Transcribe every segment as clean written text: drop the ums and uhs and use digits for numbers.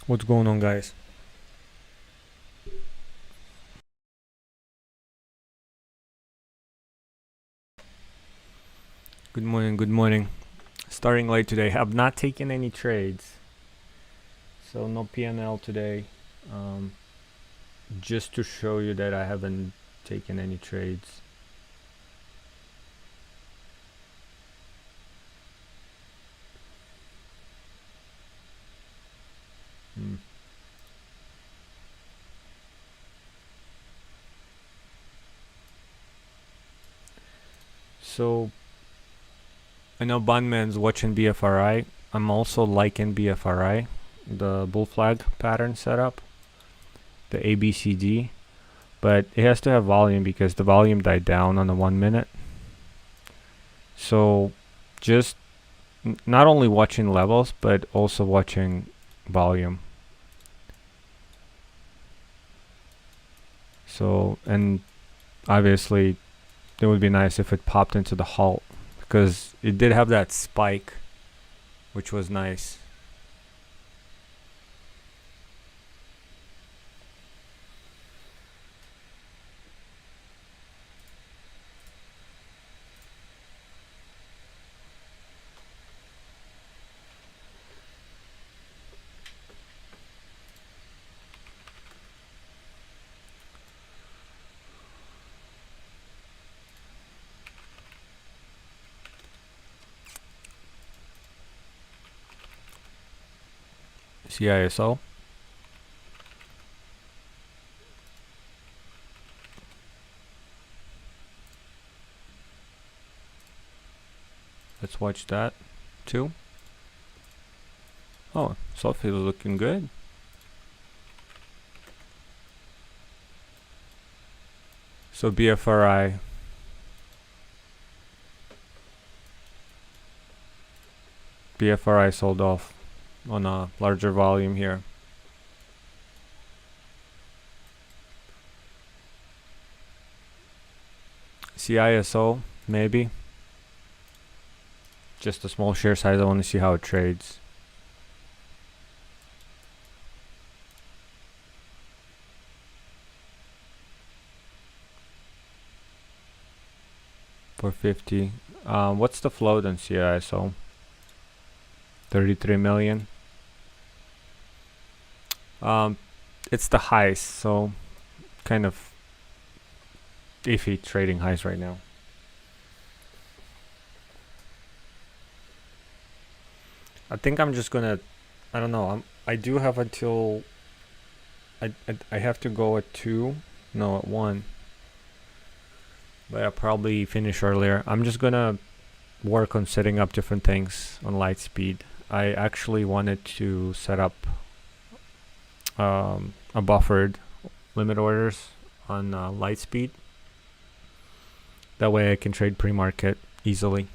What's going on, guys? Good morning, good morning. Starting late today. Have not taken any trades. So no PNL today. Just to show you that I haven't taken any trades. So I know Bondman's watching BFRI. I'm also liking BFRI, the bull flag pattern setup, the ABCD, but it has to have volume because the volume died down on the 1 minute. So just not only watching levels, but also watching volume. So, and obviously it would be nice if it popped into the halt because it did have that spike, which was nice. CISO. Let's watch that too. Oh, Sophie was looking good. So BFRI. BFRI sold off on a larger volume here. CISO, maybe. Just a small share size. I want to see how it trades. For 50. What's the float on CISO? 33 million. It's the highs, so kind of iffy trading highs right now. I think I'm just gonna, I don't know, I do have until, I have to go at 2, no, at 1. But I'll probably finish earlier. I'm just gonna work on setting up different things on light speed. I actually wanted to set up a buffered limit orders on light speed. That way I can trade pre-market easily.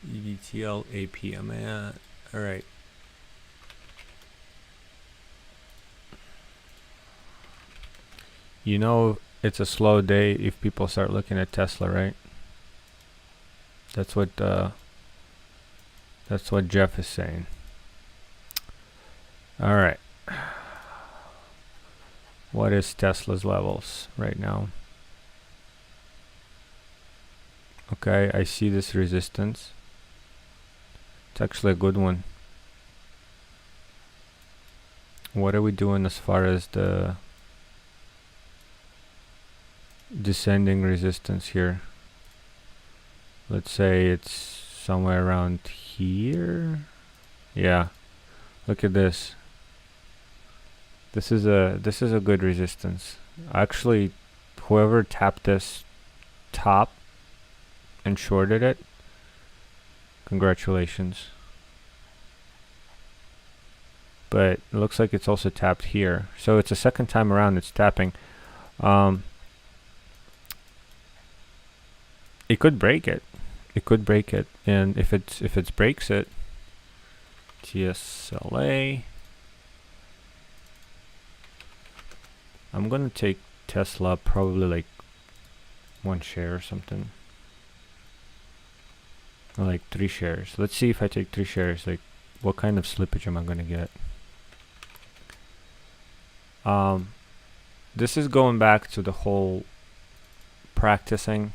EDTL APM. All right. You know it's a slow day if people start looking at Tesla, right? That's what Jeff is saying. All right. What is Tesla's levels right now? Okay, I see this resistance. It's actually a good one. What are we doing as far as the descending resistance here. Let's say it's somewhere around here. Yeah, look at this. This is a good resistance. Actually, whoever tapped this top and shorted it, congratulations. But it looks like it's also tapped here. So it's a second time around it's tapping. It could break it. It could break it. And if it breaks it, TSLA. I'm gonna take Tesla, probably like 1 share or something. Or like 3 shares. Let's see if I take 3 shares, like what kind of slippage am I gonna get? This is going back to the whole practicing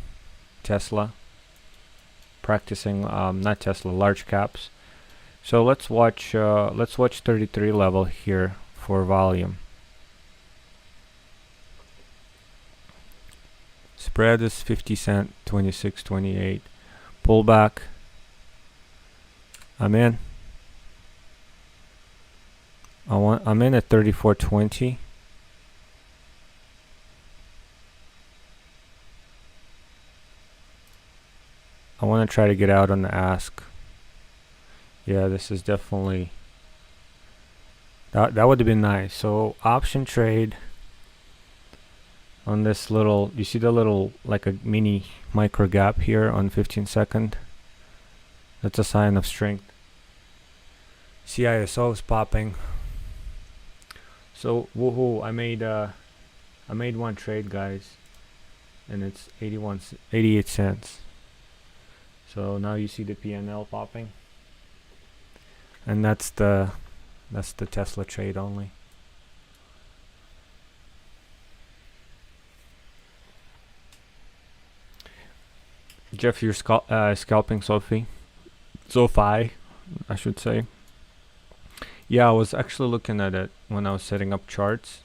Tesla. Practicing not Tesla, large caps. So let's watch 33 level here for volume. Spread is 50 cent, 26.28. Pullback. I'm in. I'm in at 34.20. I want to try to get out on the ask. Yeah, this is definitely that would have been nice. So option trade on this little, you see the little like a mini micro gap here on 15 second. That's a sign of strength. CISO is popping. So woohoo! I made one trade, guys, and it's 88 cents. So now you see the PNL popping, and that's the Tesla trade only. Jeff, you're scalping SoFi, I should say. Yeah, I was actually looking at it when I was setting up charts.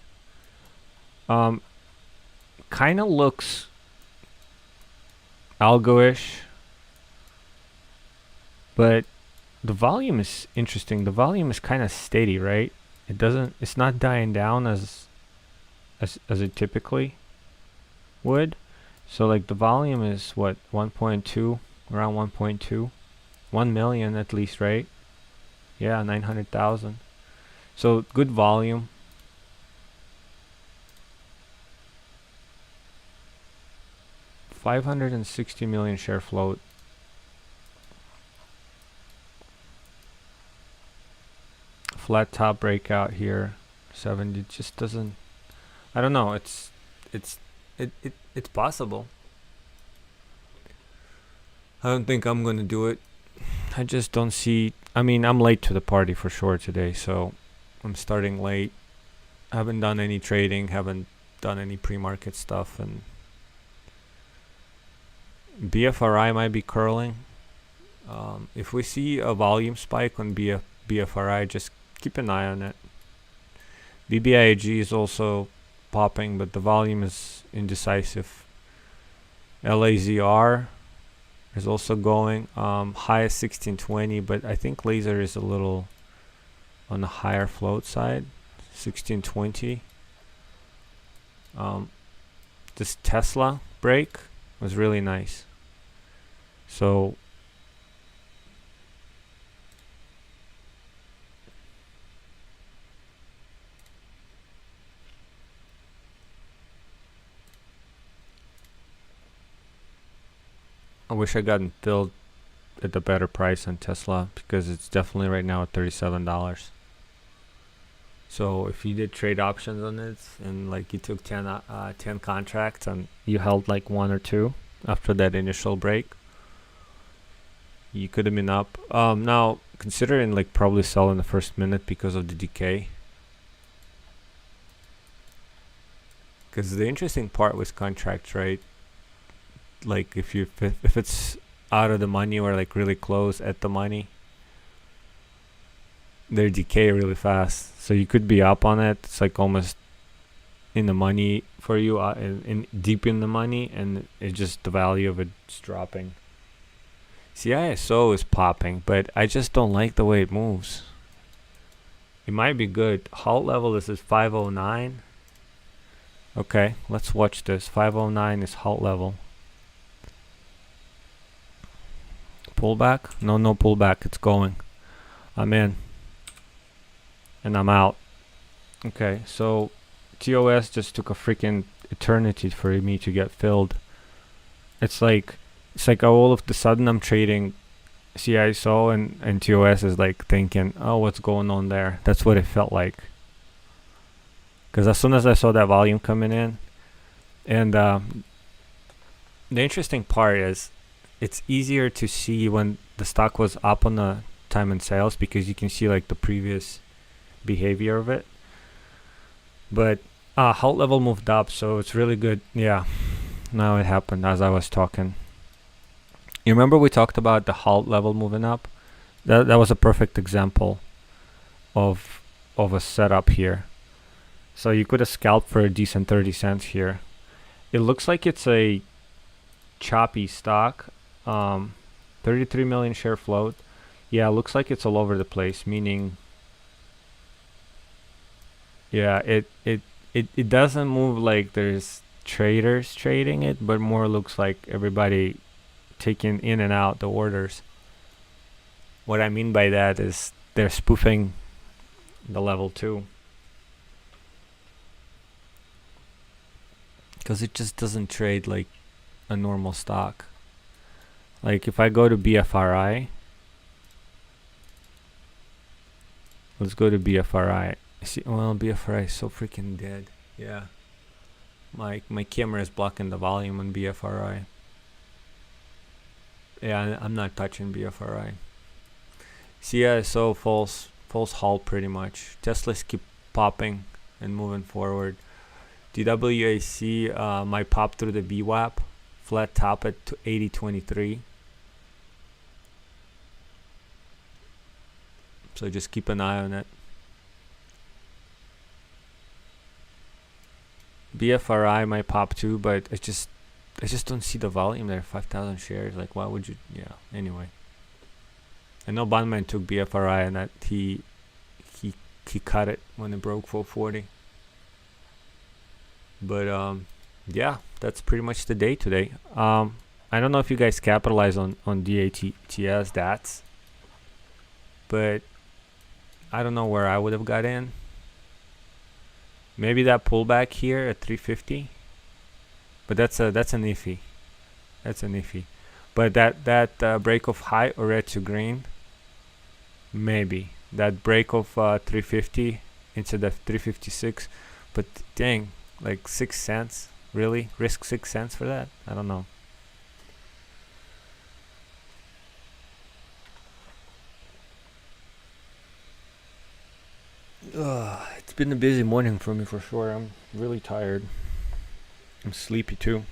Kind of looks algo-ish, but the volume is interesting. The volume is kind of steady, right? It's not dying down as it typically would. So like the volume is what, 1.2, around 1.2, 1 million at least, right? Yeah, 900,000. So good volume. $560 million share float. Flat top breakout here. 70 just doesn't. I don't know. It's possible. I don't think I'm gonna do it. I just don't see. I mean, I'm late to the party for sure today, so I'm starting late. I haven't done any trading, haven't done any pre-market stuff, and BFRI might be curling. If we see a volume spike on BFRI, just keep an eye on it. BBIG is also popping, but the volume is indecisive. LAZR is also going. High is 1620, but I think laser is a little on the higher float side. 1620. This Tesla break was really nice. So I wish I gotten filled at the better price on Tesla, because it's definitely right now at $37. So if you did trade options on it and like you took 10 contracts and you held like 1 or 2 after that initial break, you could have been up. Now considering like probably sell in the first minute because of the decay. Because the interesting part with contracts, right? Like if it's out of the money or like really close at the money, they decay really fast. So you could be up on it. It's like almost in the money for you, in deep in the money, and it's just the value of it's dropping. CISO is popping, but I just don't like the way it moves. It might be good. Halt level, this is 509. Okay, let's watch this. 509 is halt level. Pullback? No, no pullback. It's going. I'm in. And I'm out. Okay, so TOS just took a freaking eternity for me to get filled. It's like all of the sudden I'm trading CISO and TOS is like thinking, oh, what's going on there? That's what it felt like. Because as soon as I saw that volume coming in, and the interesting part is it's easier to see when the stock was up on the time and sales, because you can see like the previous behavior of it. But halt level moved up, so it's really good. Yeah, now it happened as I was talking. You remember we talked about the halt level moving up? That was a perfect example of a setup here. So you could have scalped for a decent 30 cents here. It looks like it's a choppy stock. 33 million share float. Yeah, it looks like it's all over the place, meaning yeah, it doesn't move like there's traders trading it, but more looks like everybody taking in and out the orders. What I mean by that is they're spoofing the level 2. Because it just doesn't trade like a normal stock. Like if I go to BFRI, let's go to BFRI. See, well, BFRI is so freaking dead. Yeah, my camera is blocking the volume on BFRI. Yeah, I'm not touching BFRI. So yeah, so false halt pretty much. Teslas keep popping and moving forward. DWAC might pop through the VWAP. Flat top at 80.23. So just keep an eye on it. BFRI might pop too, but I just don't see the volume there. 5,000 shares. Like, why would you? Yeah. Anyway, I know Bondman took BFRI and that he cut it when it broke 440. But yeah, that's pretty much the day today. I don't know if you guys capitalize on DATS, but I don't know where I would have got in. Maybe that pullback here at 350, but that's an iffy. That's an iffy. But that break of high or red to green, maybe that break of 350 instead of 356. But dang, like 6 cents. Really? Risk 6 cents for that? I don't know. It's been a busy morning for me for sure. I'm really tired. I'm sleepy too.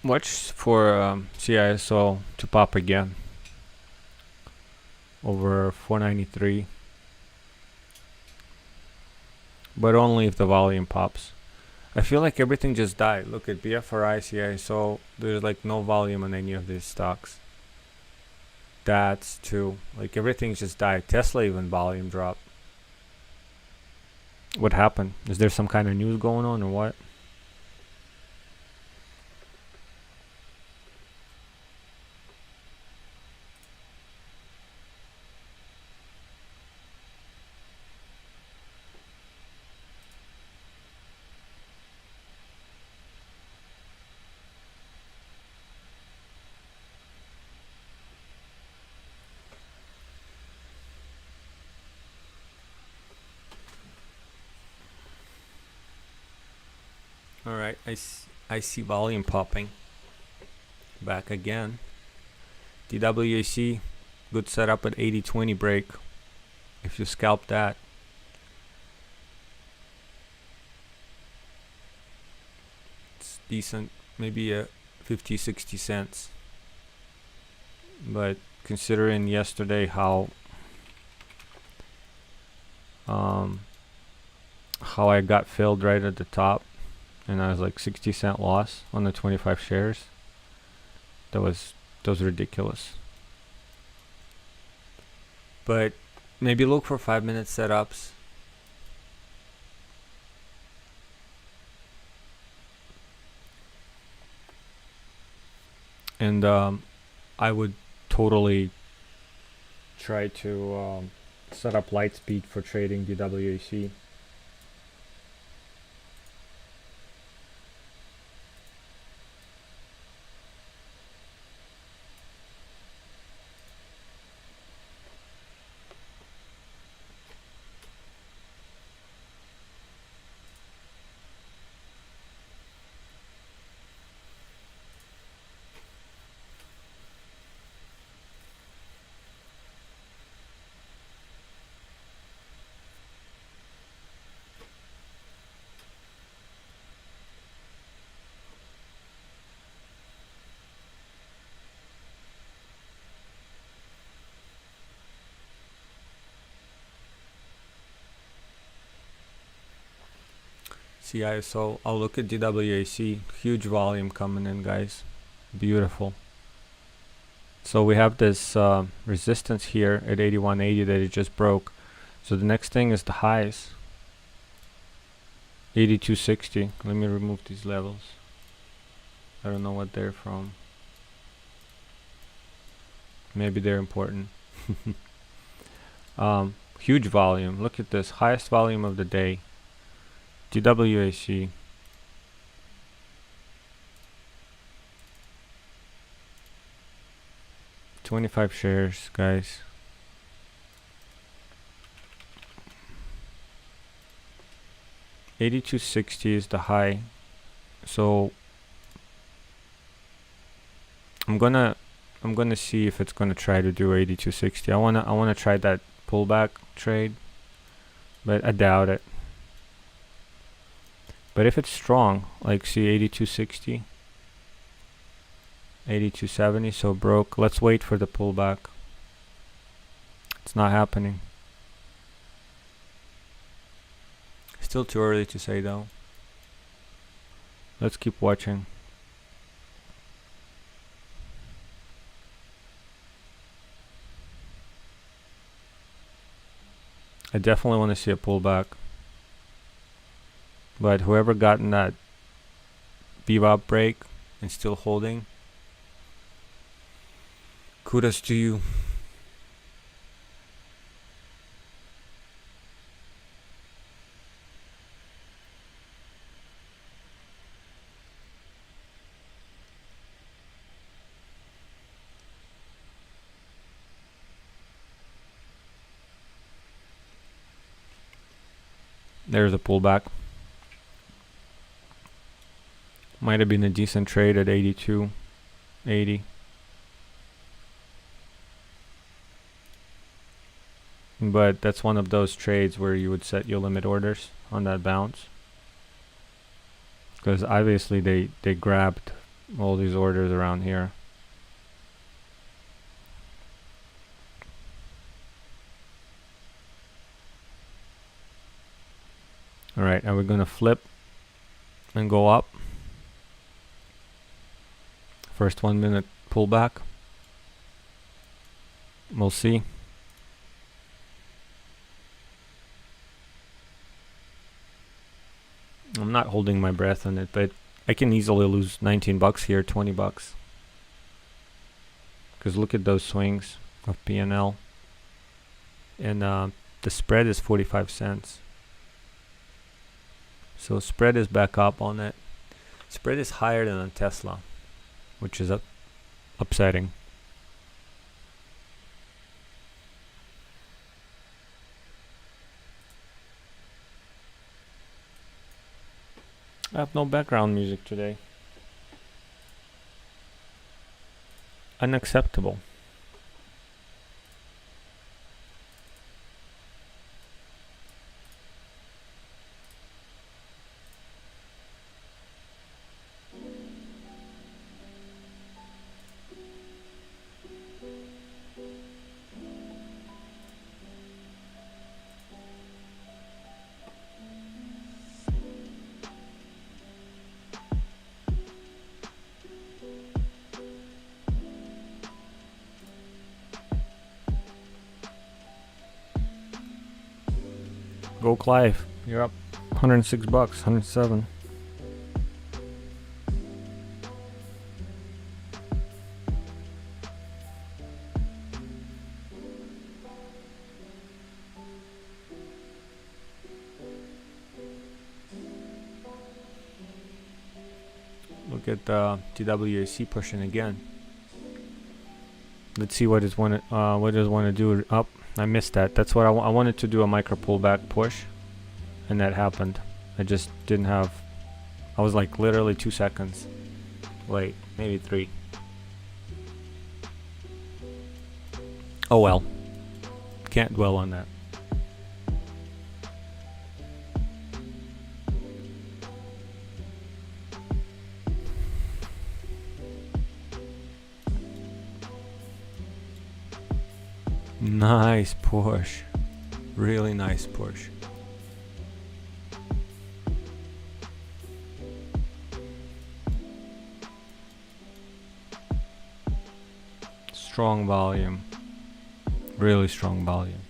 Watch for CISO to pop again over 493, but only if the volume pops. I feel like everything just died. Look at BFRI, CISO. There's like no volume on any of these stocks. That's too. Like everything just died. Tesla even volume dropped. What happened? Is there some kind of news going on or what? All right, I see volume popping back again. DWAC, good setup at 80-20 break. If you scalp that, it's decent, maybe a 50-60 cents. But considering yesterday how I got filled right at the top, and I was like 60-cent loss on the 25 shares. That was ridiculous. But maybe look for 5-minute setups. And I would totally try to set up light speed for trading DWAC. CI, so I'll look at DWAC. Huge volume coming in, guys. Beautiful. So we have this resistance here at 81.80 that it just broke. So the next thing is the highs. 82.60. Let me remove these levels. I don't know what they're from. Maybe they're important. Huge volume. Look at this. Highest volume of the day. DWAC. $25 shares, guys. $82.60 is the high. So I'm gonna see if it's gonna try to do 82.60. I wanna try that pullback trade, but I doubt it. But if it's strong, like see 82.60, 82.70, so broke. Let's wait for the pullback. It's not happening. Still too early to say though. Let's keep watching. I definitely want to see a pullback. But whoever got in that bebop break and still holding, kudos to you. There's a pullback. Might have been a decent trade at 82.80. But that's one of those trades where you would set your limit orders on that bounce. Because obviously they grabbed all these orders around here. Alright, are we gonna flip and go up? First 1 minute pullback. We'll see. I'm not holding my breath on it, but I can easily lose 19 bucks here, 20 bucks. Because look at those swings of P&L. And the spread is 45 cents. So spread is back up on it. Spread is higher than on Tesla, which is upsetting. I have no background music today. Unacceptable. Go Clive. You're up 106 bucks, 107. Look at TWAC pushing again. Let's see what it want to do. Up. I missed that. That's what I wanted to do, a micro pullback push, and that happened. I just didn't have. I was like literally 2 seconds. Wait, maybe 3. Oh well. Can't dwell on that. Nice push. Really nice push. Strong volume. Really strong volume.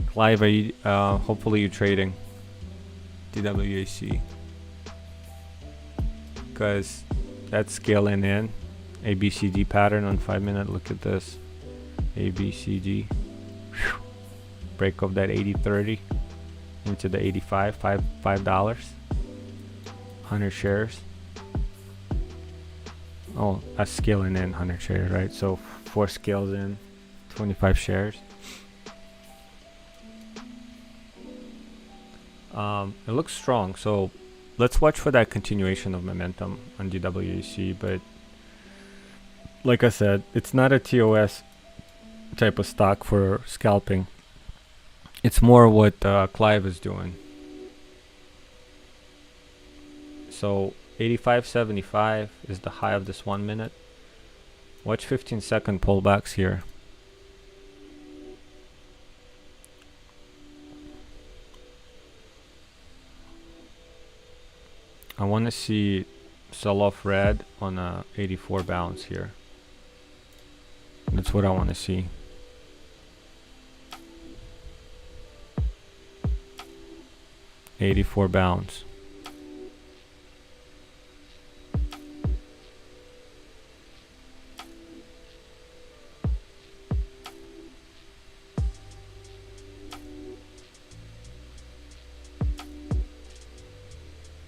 Clive, are you, hopefully you're trading TWAC. Because that's scaling in. ABCD pattern on 5 minute. Look at this. ABCD. Whew. Break of that 80-30 into the 85. $5. 100 shares. Oh, that's scaling in 100 shares, right? So 4 scales in 25 shares. It looks strong. So let's watch for that continuation of momentum on DWAC, but like I said, it's not a TOS type of stock for scalping. It's more what Clive is doing. So 85.75 is the high of this 1 minute. Watch 15-second pullbacks here. I want to see sell off red on a 84 bounce here. That's what I want to see. $84 bounce.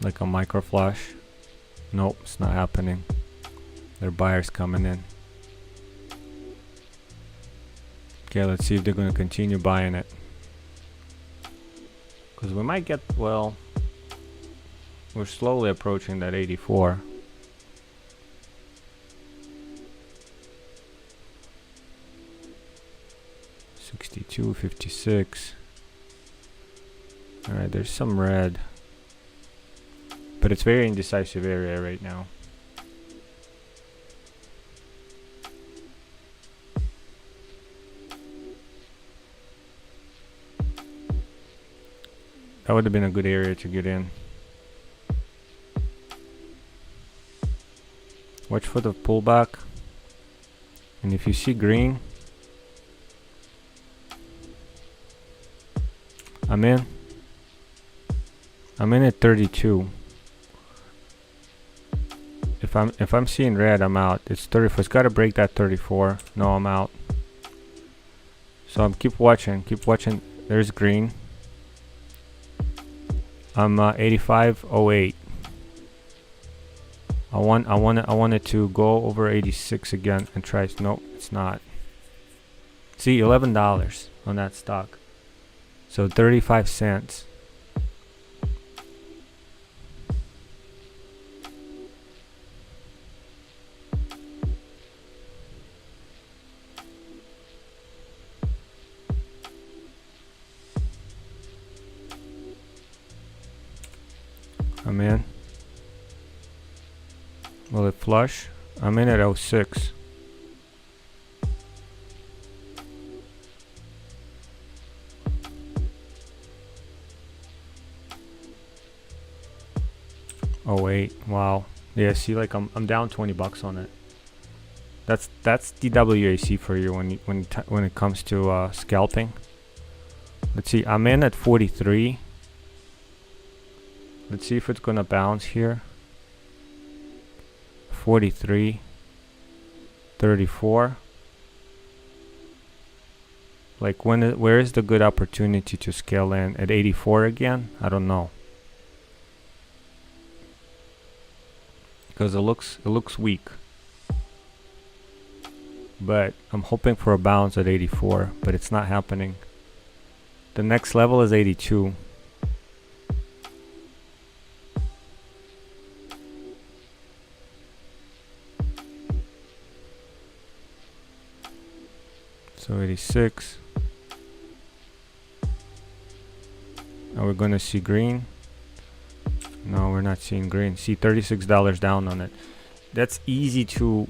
Like a micro flash. Nope, it's not happening. There are buyers coming in. Okay, let's see if they're going to continue buying it. Because we might get, well, we're slowly approaching that 84. $62.56. Alright, there's some red. But it's very indecisive area right now. That would have been a good area to get in. Watch for the pullback. And if you see green, I'm in. I'm in at 32. If I'm seeing red, I'm out. It's 34. It's got to break that 34. No, I'm out. So I'm keep watching. Keep watching. There's green. I'm 85.08. I wanted to go over 86 again and try. Nope, it's not. See, $11 on that stock. So 35 cents. I'm in. Will it flush? I'm in at 06. Oh wait, wow. Yeah, see, like I'm down 20 bucks on it. That's DWAC for you when it comes to scalping. Let's see, I'm in at 43. Let's see if it's gonna bounce here. 43, 34. Like where is the good opportunity to scale in? At 84 again? I don't know. Because it looks weak. But I'm hoping for a bounce at 84, but it's not happening. The next level is 82. So 86. Are we gonna see green? No, we're not seeing green. See, $36 down on it. That's easy to,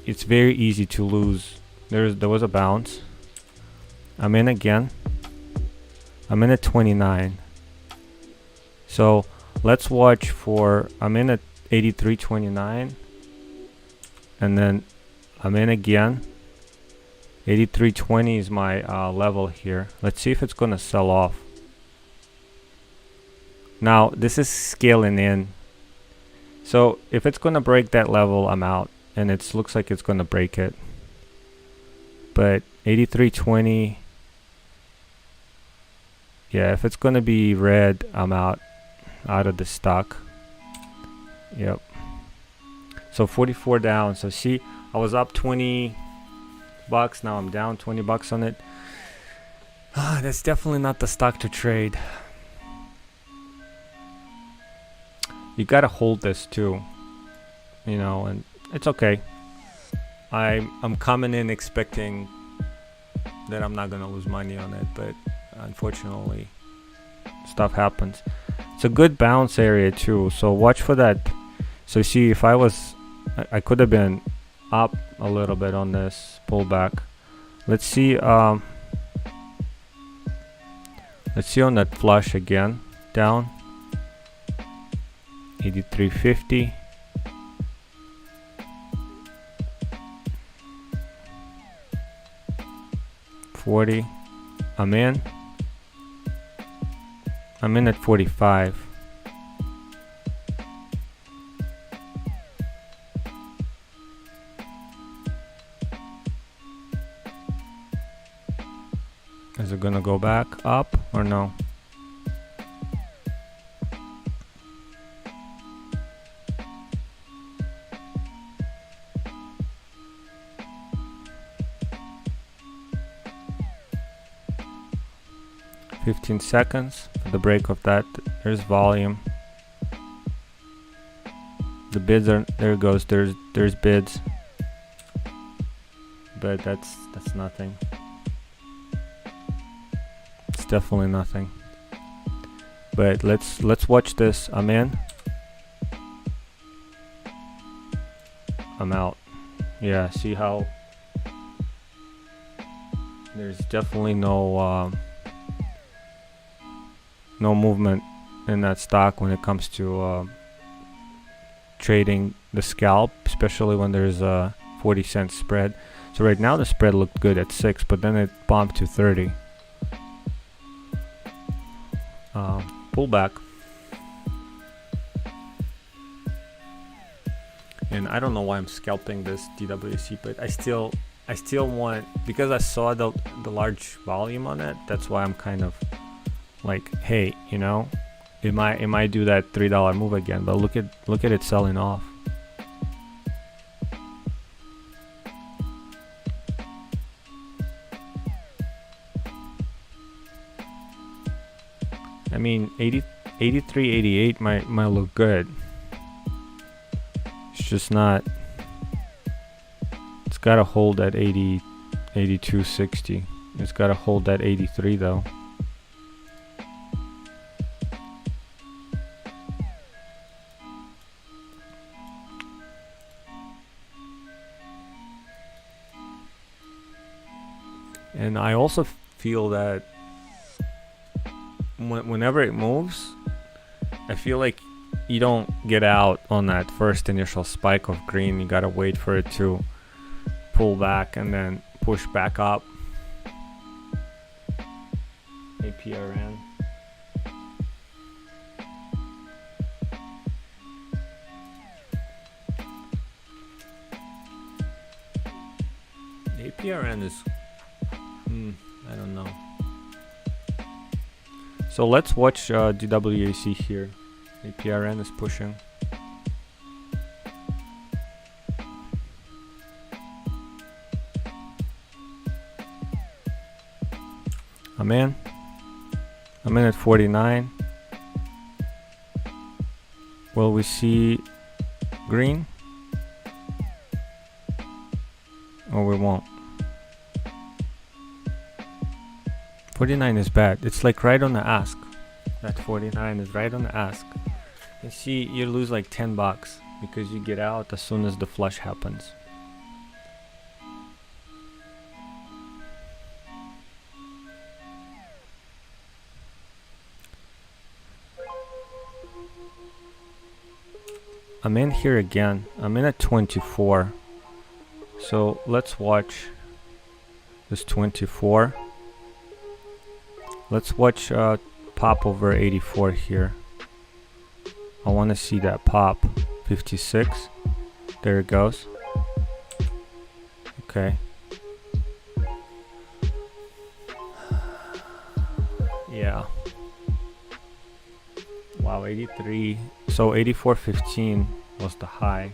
it's very easy to lose. There was a bounce. I'm in again. I'm in at 29. So let's watch for, I'm in at 83.29, and then I'm in again. 83.20 is my level here. Let's see if it's gonna sell off. Now this is scaling in, so if it's gonna break that level, I'm out, and it looks like it's gonna break it. But 83.20, yeah, if it's gonna be red, I'm out of the stock. Yep. So 44 down. So see, I was up 20 bucks, now I'm down 20 bucks on it. That's definitely not the stock to trade. You gotta hold this too, you know, and it's okay. I'm coming in expecting that I'm not gonna lose money on it, but unfortunately stuff happens. It's a good bounce area too, so watch for that. So see, if I could have been up a little bit on this pullback. Let's see on that flush again, down 83.50. $40. I'm in at 45. Is it gonna go back up or no? $15 seconds for the break of that. There's volume. The bids are, there it goes, there's bids. But that's nothing. It's definitely nothing. But let's watch this. I'm in. I'm out. Yeah, see how there's definitely no movement in that stock when it comes to trading the scalp, especially when there's a 40-cent spread. So right now the spread looked good at 6, but then it bumped to 30. Pullback. And I don't know why I'm scalping this DWC, but I still want, because I saw the large volume on it. That's why I'm kind of like, hey, you know, it might do that $3 move again, but look at it selling off. I mean, 83, 88 might look good. It's just not. It's got to hold at 80, 82.60. It's got to hold at 83 though. And I also feel that whenever it moves, I feel like you don't get out on that first initial spike of green. You gotta wait for it to pull back and then push back up. APRN. APRN is, I don't know. So let's watch DWAC here. APRN is pushing. I'm in at 49. Will we see green? Or we won't? 49 is bad. It's like right on the ask. That 49 is right on the ask. You see, you lose like 10 bucks because you get out as soon as the flush happens. I'm in here again. I'm in at 24. So let's watch this 24. Let's watch pop over 84 here. I want to see that pop. 56. There it goes. Okay. Yeah. Wow, 83. So 84.15 was the high.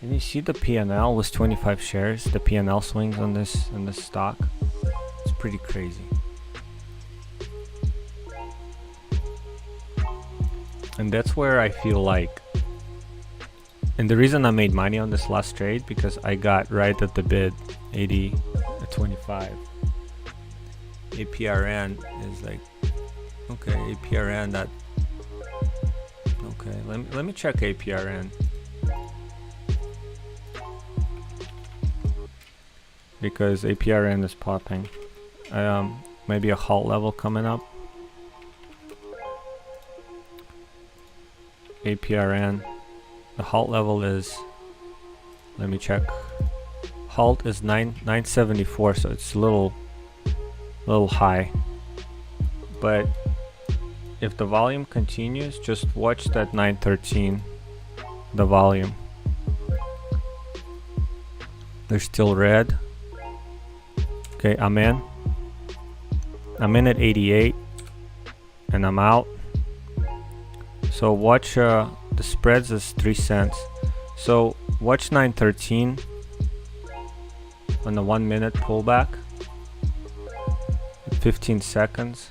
And you see the PNL was 25 shares. The PNL swings on this stock. It's pretty crazy. And that's where I feel like, and the reason I made money on this last trade, because I got right at the bid, 80 at 25. APRN is like, okay, APRN that, okay, let me check APRN. Because APRN is popping. Maybe a halt level coming up. APRN. The halt level is, let me check. Halt is 974, so it's a little high. But if the volume continues, just watch that 913, the volume. They're still red. Okay, I'm in at 88 and I'm out. So watch the spreads is 3 cents. So watch 913 on the 1 minute pullback. 15 seconds.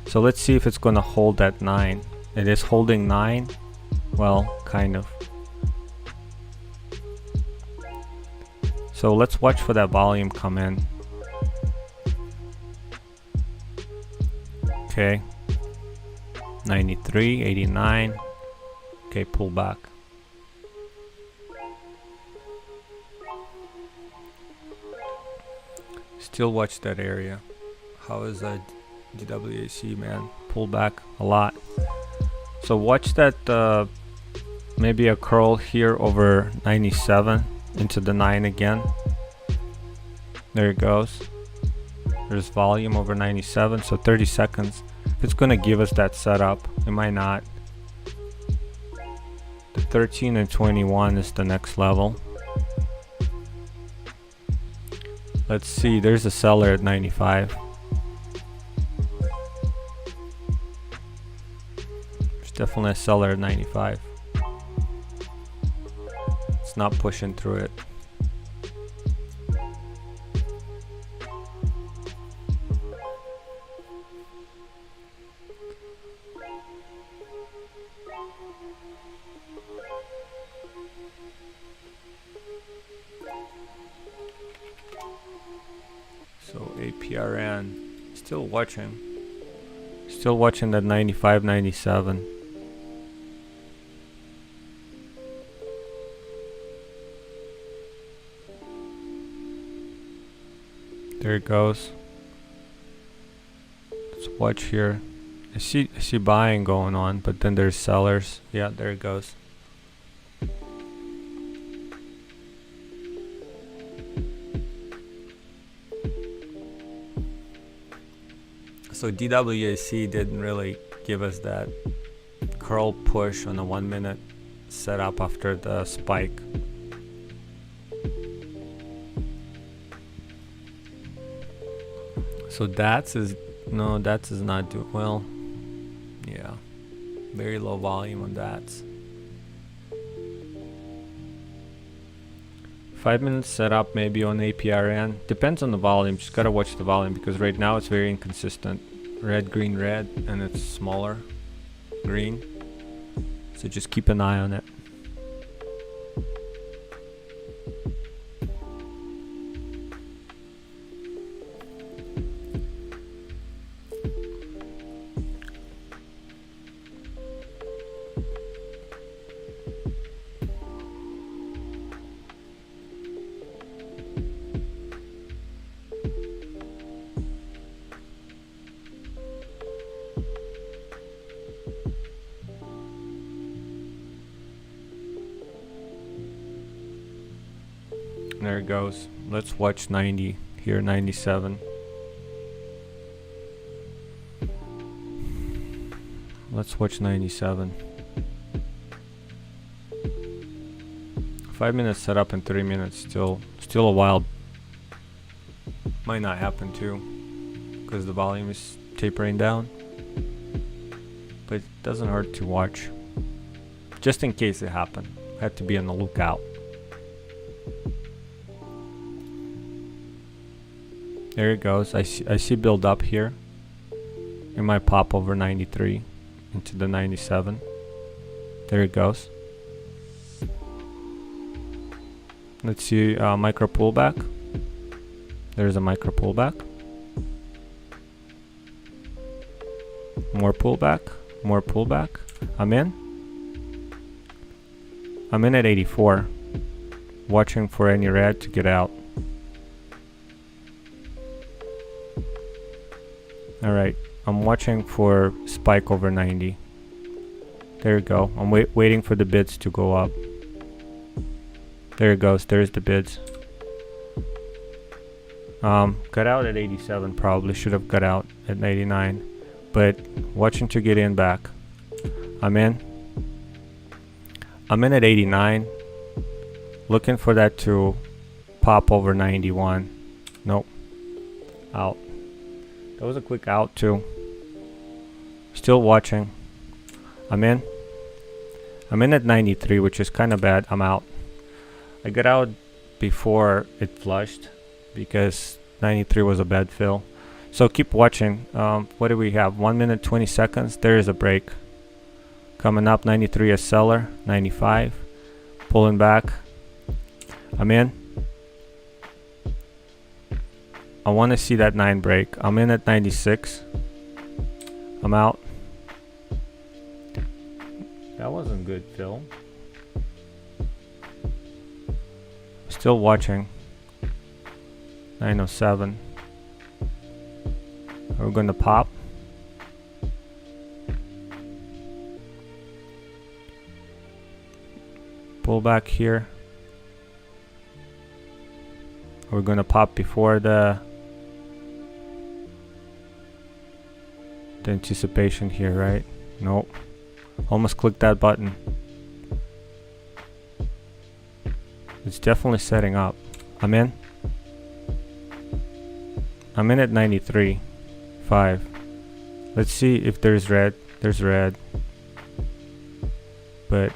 So let's see if it's gonna hold at 9. It is holding 9. Well, kind of. So let's watch for that volume come in. Okay. 93, 89. Okay, pull back. Still watch that area. How is that DWAC, man? Pull back a lot. So watch that maybe a curl here over 97 into the 9 again. There it goes. There's volume over 97, so 30 seconds. If it's gonna give us that setup, it might not. The 13 and 21 is the next level. Let's see, there's a seller at 95. There's definitely a seller at 95. It's not pushing through it. So APRN, still watching that 95, 97. There it goes. Let's watch here. I see buying going on, but then there's sellers. Yeah, there it goes. So DWAC didn't really give us that curl push on the 1 minute setup after the spike. So DATS is not doing well. Yeah, very low volume on DATS. 5 minutes setup maybe on APRN. Depends on the volume. Just gotta watch the volume because right now it's very inconsistent. Red, green, red, and it's smaller green. So just keep an eye on it. There it goes. Let's watch 90 here, 97. Let's watch 97. 5 minutes setup in 3 minutes. Still a while. Might not happen too, because the volume is tapering down. But it doesn't hurt to watch, just in case it happened. Had to be on the lookout. There it goes. I see build up here. It might pop over 93 into the 97. There it goes. Let's see micro pullback. There's a micro pullback. More pullback. More pullback. I'm in. I'm in at 84. Watching for any red to get out. Alright, I'm watching for spike over 90. There you go. I'm waiting for the bids to go up. There it goes. There's the bids. Got out at 87 probably. Should have got out at 89. But watching to get in back. I'm in. I'm in at 89. Looking for that to pop over 91. Nope. Out. That was a quick out too. Still watching. I'm in. I'm in at 93, which is kind of bad. I'm out. I got out before it flushed because 93 was a bad fill. So keep watching. What do we have? 1 minute 20 seconds. There is a break. Coming up, 93 a seller. 95. Pulling back. I'm in. I want to see that 9 break. I'm in at 96. I'm out. That wasn't good, Phil. Still watching. 907. Are we going to pop? Pull back here. Are we going to pop before the anticipation here, right? Nope. Almost clicked that button. It's definitely setting up. I'm in. I'm in at 93. 5. Let's see if there's red. There's red. But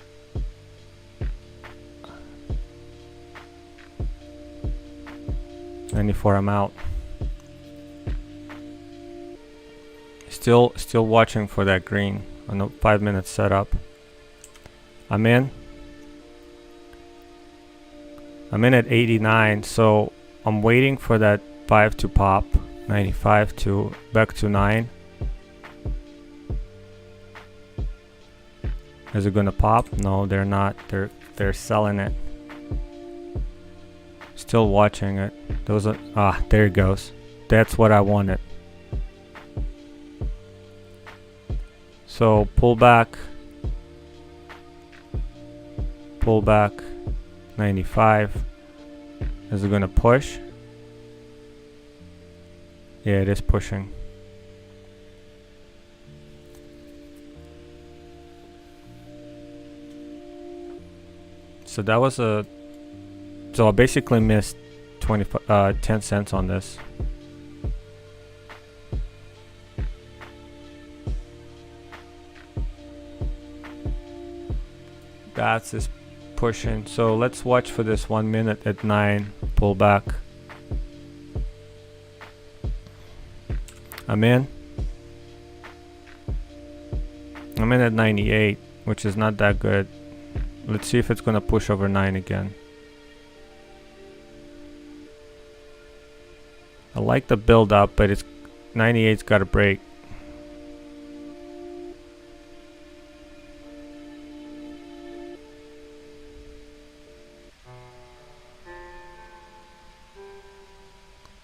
$94, I'm out. Still watching for that green on the 5 minute setup. I'm in. I'm in at 89, so I'm waiting for that 5 to pop. 95 to back to 9. Is it gonna pop? No, they're not. They're selling it. Still watching it. Those are there it goes. That's what I wanted. So pull back, 95. Is it gonna push? Yeah, it is pushing. So that was so I basically missed 10 cents on this. That's is pushing. So let's watch for this 1 minute at 9 pull back. I'm in at 98, which is not that good. Let's see if it's gonna push over 9 again. I like the build up, but it's 98's got to break.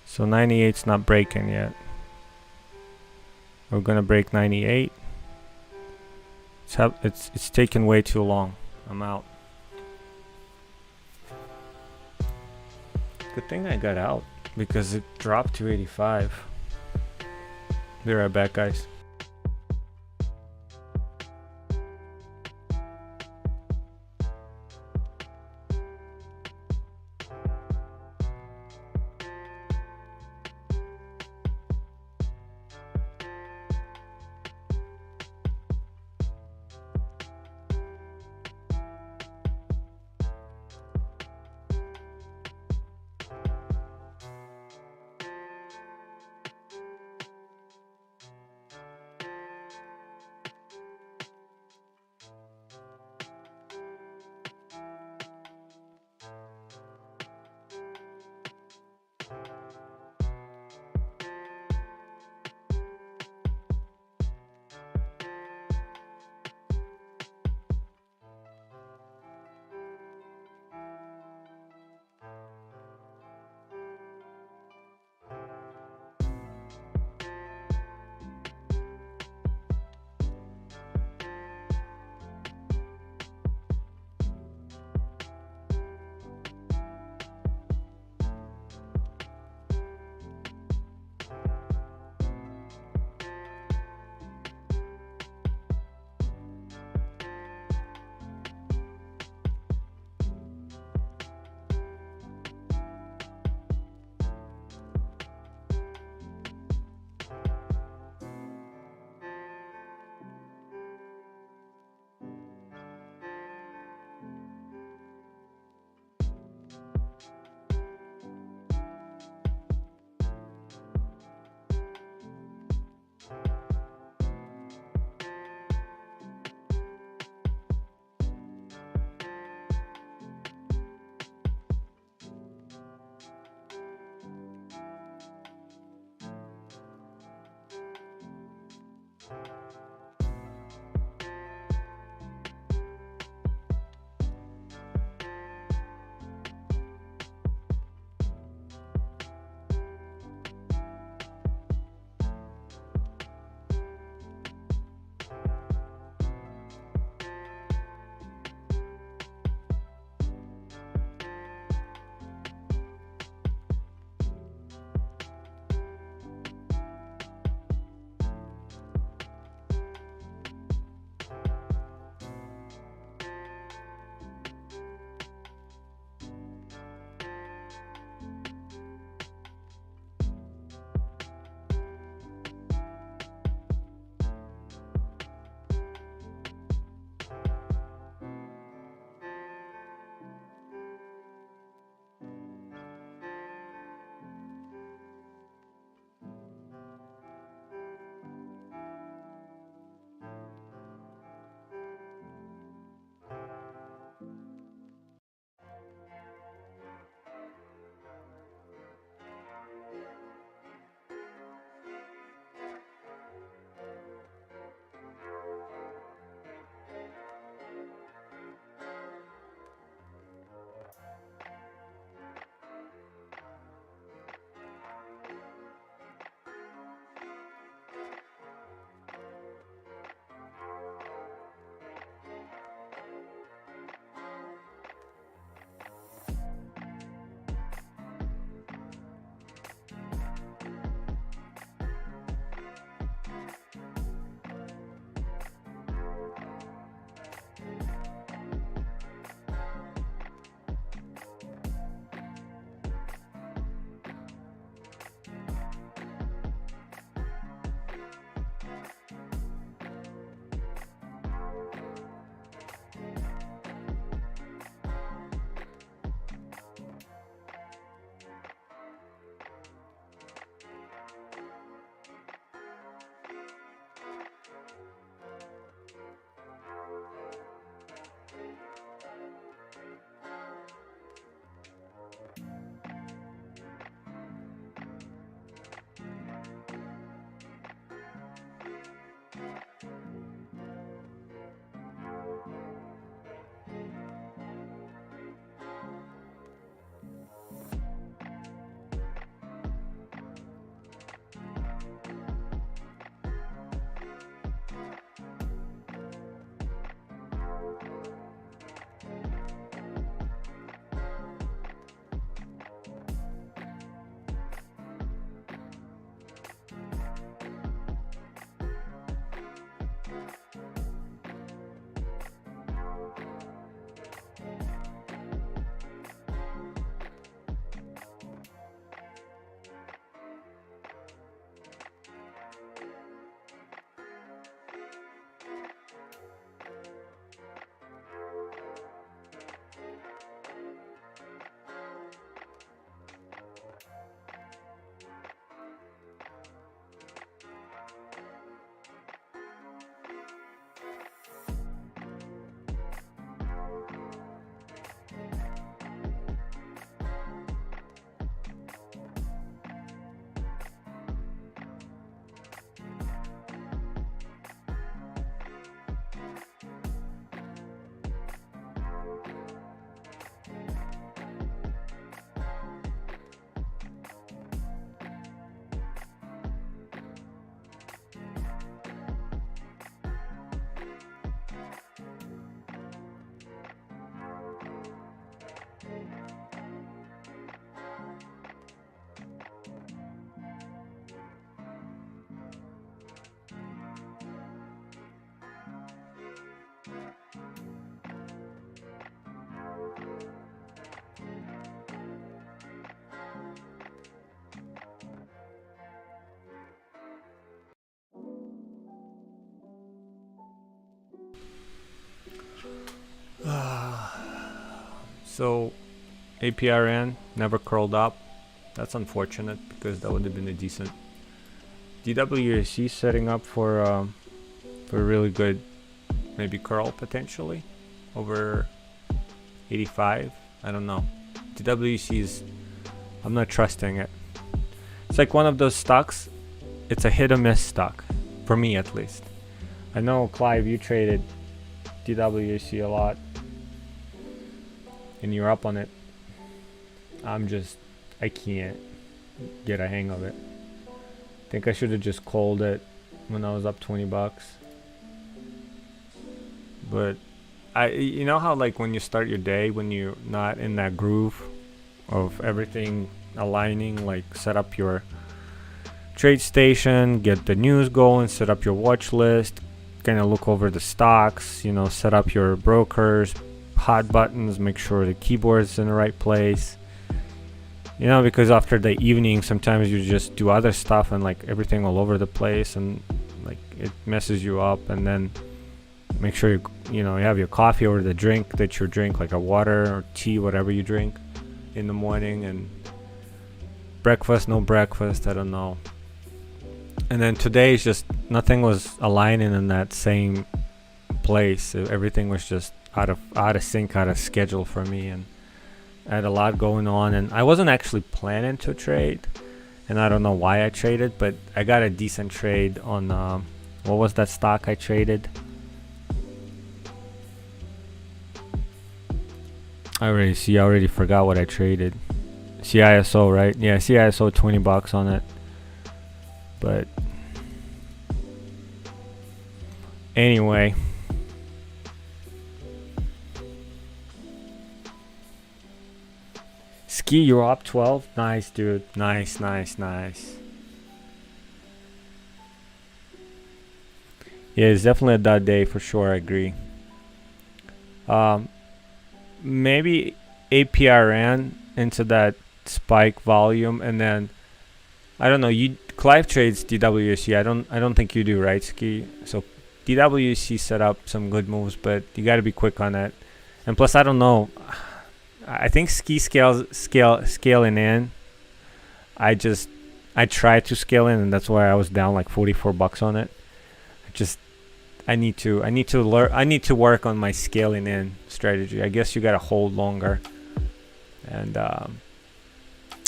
So 98's not breaking yet. We're gonna break 98. It's taking way too long. I'm out. Good thing I got out because it dropped to 85. Be right back, guys. So APRN never curled up. That's unfortunate because that would have been a decent DWC setting up for a really good maybe curl potentially over 85. I don't know. DWC's, I'm not trusting it. It's like one of those stocks. It's a hit or miss stock for me at least. I know Clive, you traded DWC a lot and you're up on it. I can't get a hang of it. I think I should have just called it when I was up $20. But you know how like when you start your day, when you're not in that groove of everything aligning, like set up your trade station, get the news going, set up your watch list, kind of look over the stocks, you know, set up your brokers, hot buttons, make sure the keyboard's in the right place. You know, because after the evening, sometimes you just do other stuff and like everything all over the place and like it messes you up. And then make sure you have your coffee or the drink that you drink, like a water or tea, whatever you drink in the morning, and breakfast, no breakfast, I don't know. And then today is just nothing was aligning in that same place. Everything was just out of sync, out of schedule for me, and I had a lot going on, and I wasn't actually planning to trade, and I don't know why I traded, but I got a decent trade on what was that stock I traded? I already forgot what I traded. CISO, right? Yeah, CISO, $20 on it. But anyway, Ski, you're up 12. Nice, dude. Nice. Yeah, it's definitely a dud day for sure. I agree. Maybe APRN into that spike volume, and then I don't know. Clive trades DWC. I don't think you do, right, Ski? So DWC set up some good moves, but you got to be quick on it. And plus, I don't know. I think Ski scaling in. I tried to scale in, and that's why I was down like $44 on it. I need to work on my scaling in strategy. I guess you gotta hold longer. And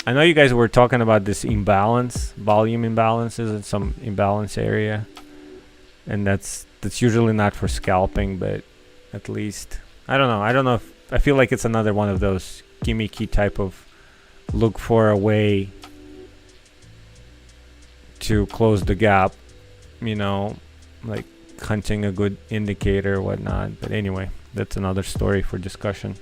I know you guys were talking about this volume imbalances in some imbalance area, and that's usually not for scalping, but at least I don't know if I feel like it's another one of those gimmicky type of look for a way to close the gap, like hunting a good indicator or whatnot. But anyway, that's another story for discussion.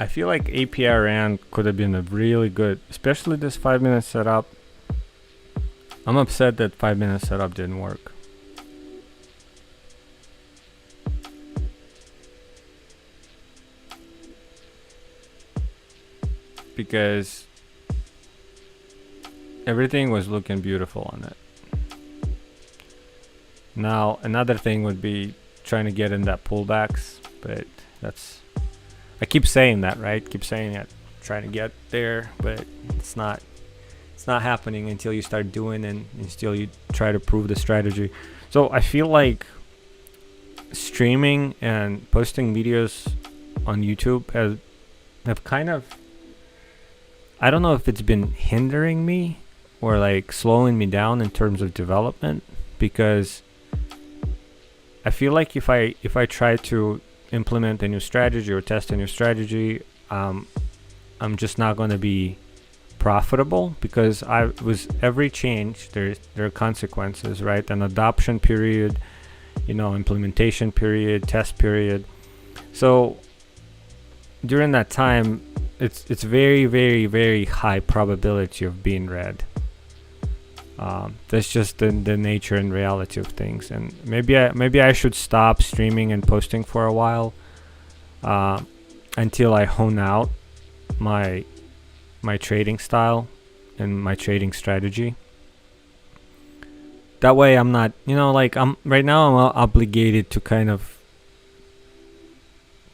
I feel like APRN could have been a really good, especially this 5-minute setup. I'm upset that 5-minute setup didn't work. Because everything was looking beautiful on it. Now, another thing would be trying to get in that pullbacks, but I keep saying that, right? Keep saying it, trying to get there, but it's not happening until you start doing and until you try to prove the strategy. So I feel like streaming and posting videos on YouTube have kind of, I don't know if it's been hindering me or like slowing me down in terms of development, because I feel like if I try to implement a new strategy or test a new strategy, I'm just not going to be profitable, because every change there are consequences, right? An adoption period, implementation period, test period. So during that time, it's very, very, very high probability of being red. That's just the nature and reality of things. And maybe I should stop streaming and posting for a while, until I hone out my trading style and my trading strategy. That way I'm not, I'm obligated to kind of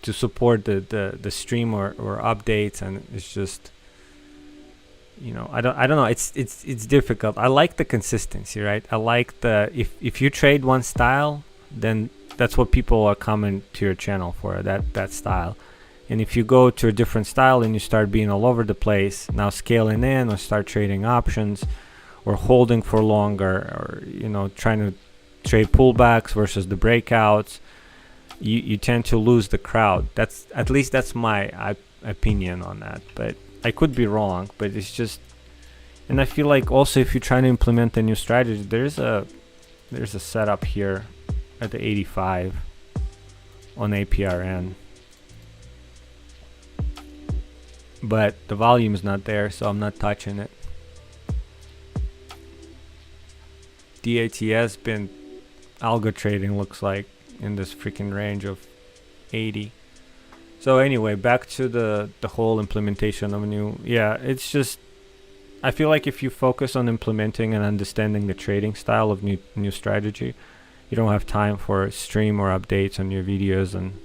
to support the stream or updates, and it's just, I don't know. It's difficult. I like the consistency, right? I like if you trade one style, then that's what people are coming to your channel for, that style. And if you go to a different style and you start being all over the place, now scaling in or start trading options or holding for longer, or trying to trade pullbacks versus the breakouts, you tend to lose the crowd. At least that's my opinion on that, but I could be wrong. But it's just, and I feel like also if you're trying to implement a new strategy, there's a setup here at the 85 on APRN, but the volume is not there, so I'm not touching it. DATS been algo trading, looks like, in this freaking range of 80. So anyway, back to the whole implementation of it's just, I feel like if you focus on implementing and understanding the trading style of new strategy, you don't have time for stream or updates on your videos, and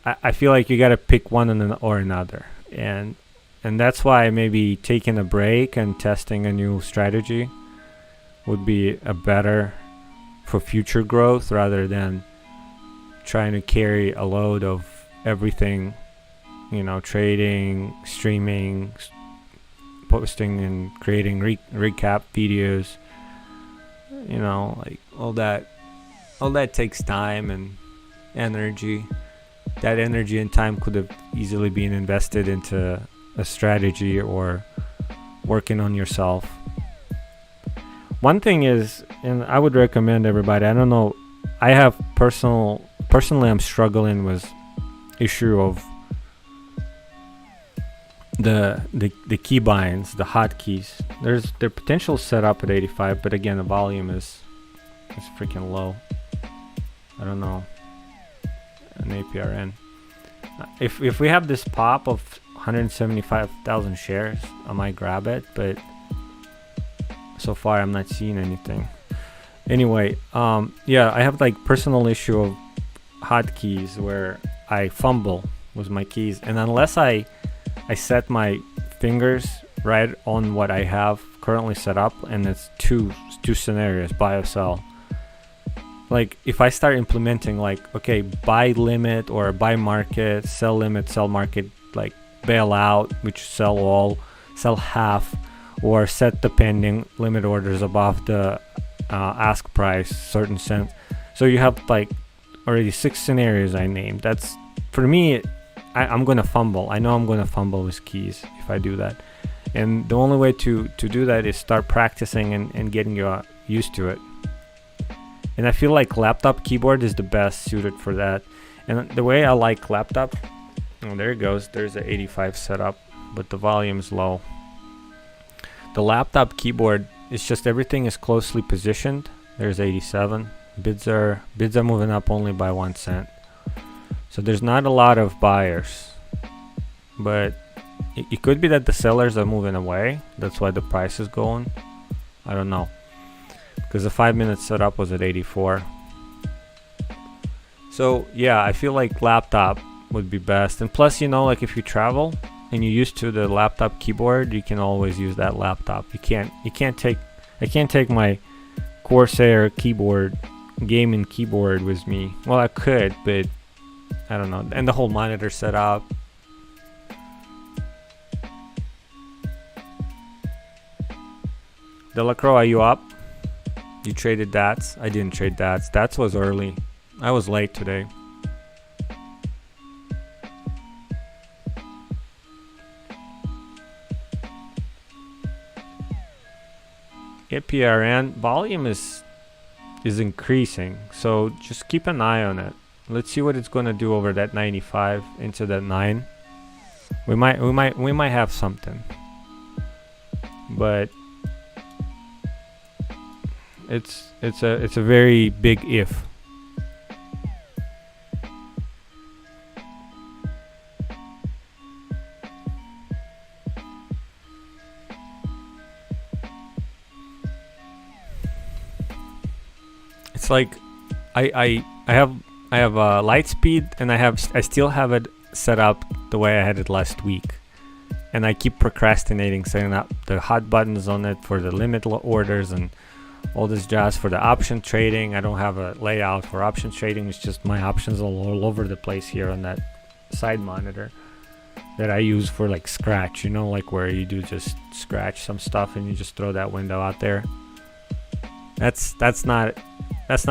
I feel like you got to pick one or another, and that's why maybe taking a break and testing a new strategy would be a better for future growth, rather than trying to carry a load of everything, trading, streaming, posting and creating recap videos, like all that takes time and energy. That energy and time could have easily been invested into a strategy or working on yourself. One thing is, and I would recommend everybody, I don't know, I have personally I'm struggling with issue of the key binds, the hotkeys. Their potential set up at 85, but again, the volume is freaking low. I don't know, an APRN. If we have this pop of 175,000 shares, I might grab it, but so far I'm not seeing anything. Anyway, I have like personal issue of hotkeys where I fumble with my keys, and unless I set my fingers right on what I have currently set up, and it's two scenarios, buy or sell. Like if I start implementing like, okay, buy limit or buy market, sell limit, sell market, like bail out, which sell all, sell half, or set the pending limit orders above the ask price, certain cents. So you have like already 6 scenarios I named. That's, for me, I'm gonna fumble. I know I'm gonna fumble with keys if I do that, and the only way to do that is start practicing and getting you used to it. And I feel like laptop keyboard is the best suited for that. And the way I like laptop, there it goes, there's a 85 setup, but the volume is low. The laptop keyboard, it's just everything is closely positioned. There's 87. Bids are moving up only by 1 cent. So there's not a lot of buyers, but it could be that the sellers are moving away. That's why the price is going. I don't know, because the 5-minute setup was at 84. So yeah, I feel like laptop would be best. And plus, like if you travel and you're used to the laptop keyboard, you can always use that laptop. I can't take my Corsair keyboard, gaming keyboard with me. Well, I could, but I don't know. And the whole monitor setup. Delacroix, are you up? You traded DATS? I didn't trade DATS. DATS was early. I was late today. APRN volume is increasing, so just keep an eye on it. Let's see what it's going to do over that 95 into that 9. We might have something, but it's a very big if. It's like I have light speed, and I still have it set up the way I had it last week, and I keep procrastinating setting up the hot buttons on it for the limit orders and all this jazz for the option trading. I don't have a layout for option trading. It's just my options all over the place here on that side monitor that I use for like scratch, like where you do just scratch some stuff and you just throw that window out there. That's not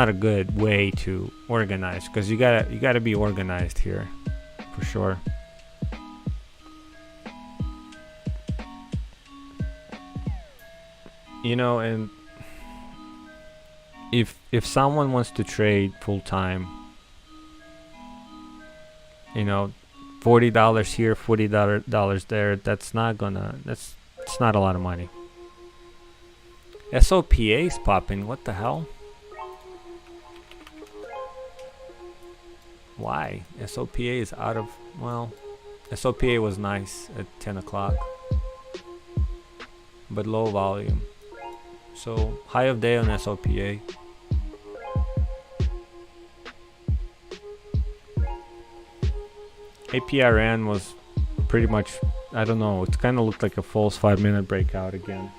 a good way to organize, because you gotta be organized here for sure. And if someone wants to trade full time, $40 here, $40 there, it's not a lot of money. SOPA is popping. What the hell? Why? SOPA is out of... Well, SOPA was nice at 10 o'clock. But low volume. So, high of day on SOPA. APRN was pretty much... I don't know. It kind of looked like a false 5-minute breakout again.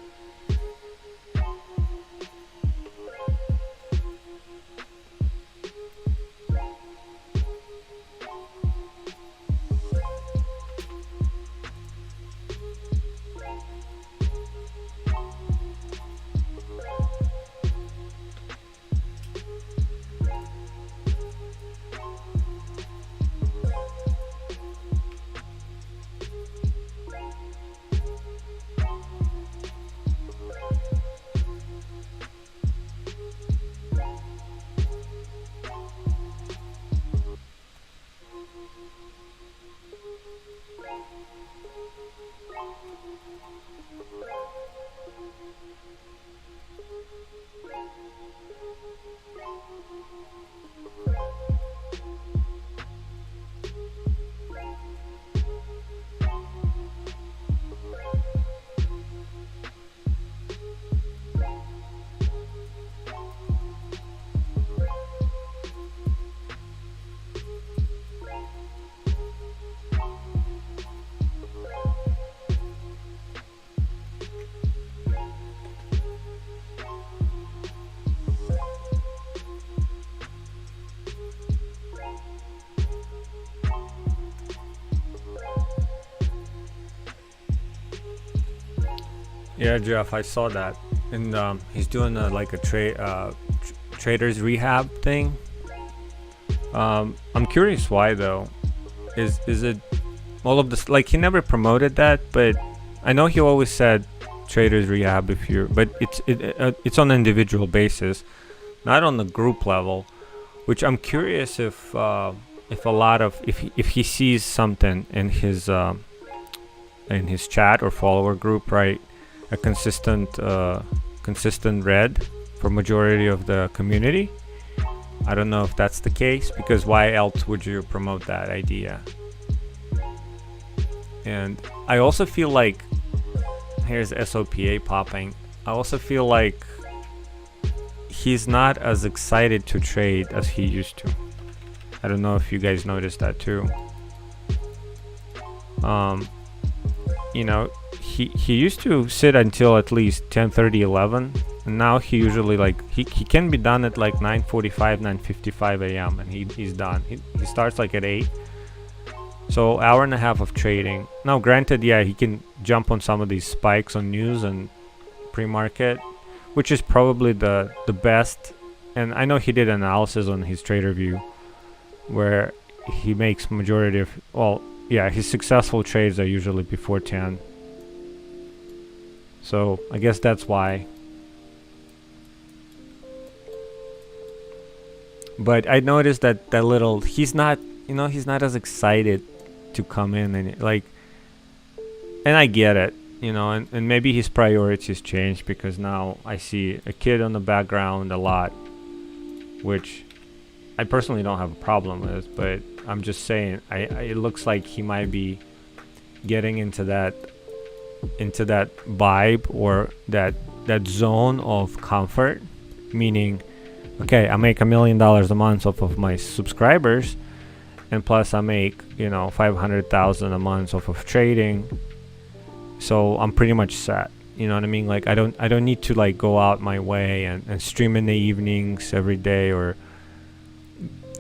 Yeah, Jeff, I saw that, and he's doing like a traders rehab thing. I'm curious why though. Is it all of this? Like, he never promoted that, but I know he always said traders rehab but it's on an individual basis, not on the group level. Which I'm curious if he sees something in his chat or follower group, right? A consistent red for majority of the community. I don't know if that's the case, because why else would you promote that idea? And I also feel like, here's SOPA popping, I also feel like he's not as excited to trade as he used to. I don't know if you guys noticed that too. He used to sit until at least 10:30, 11, and now he usually he can be done at like 9:45, 9:55 a.m. and he's done. He starts like at 8. So hour and a half of trading. Now granted, yeah, he can jump on some of these spikes on news and pre-market, which is probably the best. And I know he did analysis on his TraderView where he makes majority of, his successful trades are usually before 10. So I guess that's why. But I noticed that he's not, he's not as excited to come in, and like, and I get it, and maybe his priorities changed because now I see a kid on the background a lot, which I personally don't have a problem with, but I'm just saying, it looks like he might be getting into that vibe, or that zone of comfort, meaning, okay, I make $1 million a month off of my subscribers, and plus I make 500,000 a month off of trading, so I'm pretty much set. You know what I mean? Like, I don't need to like go out my way and stream in the evenings every day,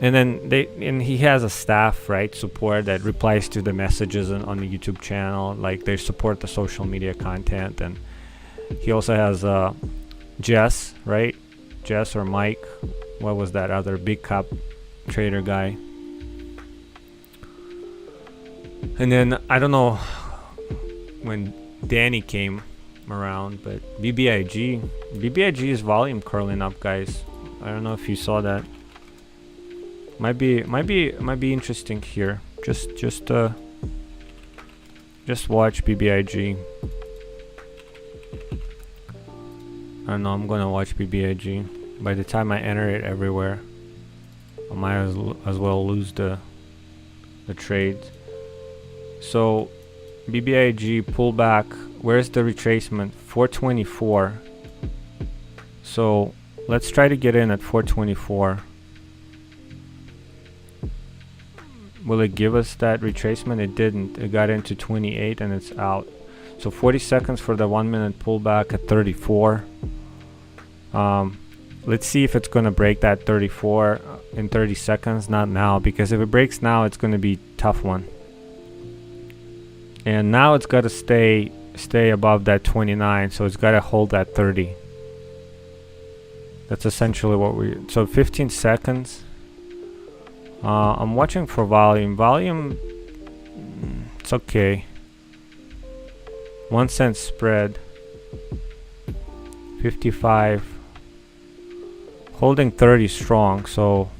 and then he has a staff, right, support that replies to the messages on the YouTube channel. Like, they support the social media content, and he also has Jess, right? Jess or Mike, what was that other big cap trader guy? And then I don't know when Danny came around, but BBIG's volume curling up, guys. I don't know if you saw that. Might be interesting here. Just watch BBIG. I don't know, I'm gonna watch BBIG. By the time I enter it everywhere, I might as well lose the trades. So BBIG pullback, where's the retracement? 424. So let's try to get in at 424. Will it give us that retracement? It didn't. It got into 28 and it's out. So 40 seconds for the 1 minute pullback at 34. Let's see if it's going to break that 34 in 30 seconds. Not now, because if it breaks now, it's going to be a tough one. And now it's got to stay above that 29, so it's got to hold that 30. That's essentially what so 15 seconds. I'm watching for volume. It's okay. 1 cent spread. 55. Holding 30 strong, so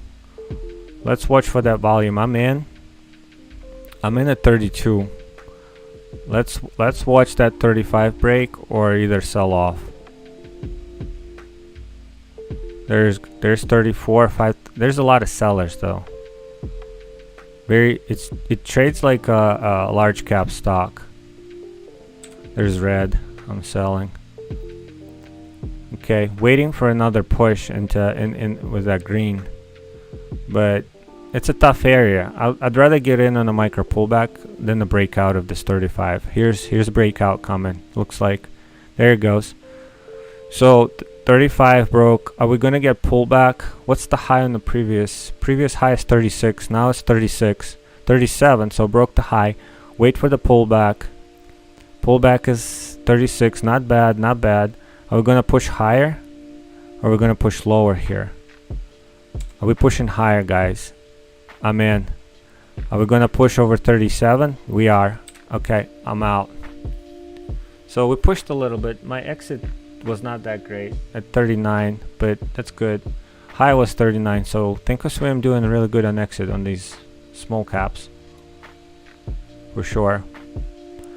let's watch for that volume. I'm in at 32. Let's watch that 35 break or either sell off. There's 34, 5. There's a lot of sellers though. It trades like a large cap stock. There's red. I'm selling. Okay, waiting for another push in with that green, but it's a tough area. I'd rather get in on a micro pullback than the breakout of this 35. Here's a breakout coming. Looks like there it goes. So 35 broke. Are we gonna get pullback? What's the high on the previous high is 36. Now it's 36, 37. So broke the high. Wait for the pullback. Pullback is 36. Not bad. Not bad. Are we gonna push higher, or are we gonna push lower here? Are we pushing higher, guys? I'm in. Are we gonna push over 37? We are. Okay, I'm out. So we pushed a little bit. My exit was not that great at 39, but that's good. High was 39, so Thinkorswim doing really good on exit on these small caps. For sure.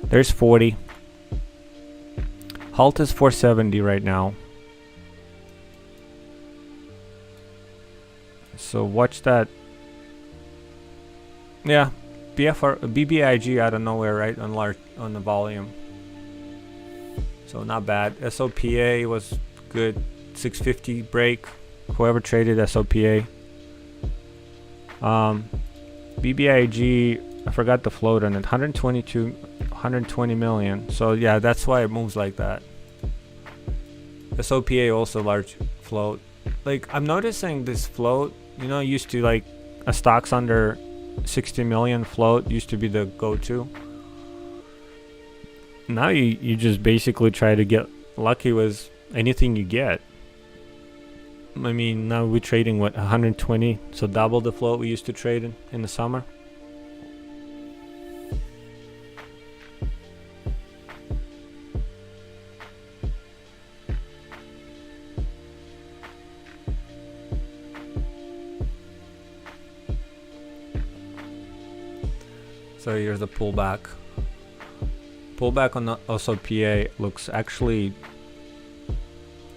There's 40. Halt is 470 right now. So watch that. Yeah, BBIG out of nowhere, right, on the volume. So not bad. SOPA was good. 650 break. Whoever traded SOPA. BBIG, I forgot the float on it. 120 million. So yeah, that's why it moves like that. SOPA also large float. Like, I'm noticing this float, used to, like, a stocks under 60 million float used to be the go-to. Now you just basically try to get lucky with anything you get. I mean, now we're trading 120, so double the float we used to trade in the summer. So here's the pullback. Pullback on the also PA looks actually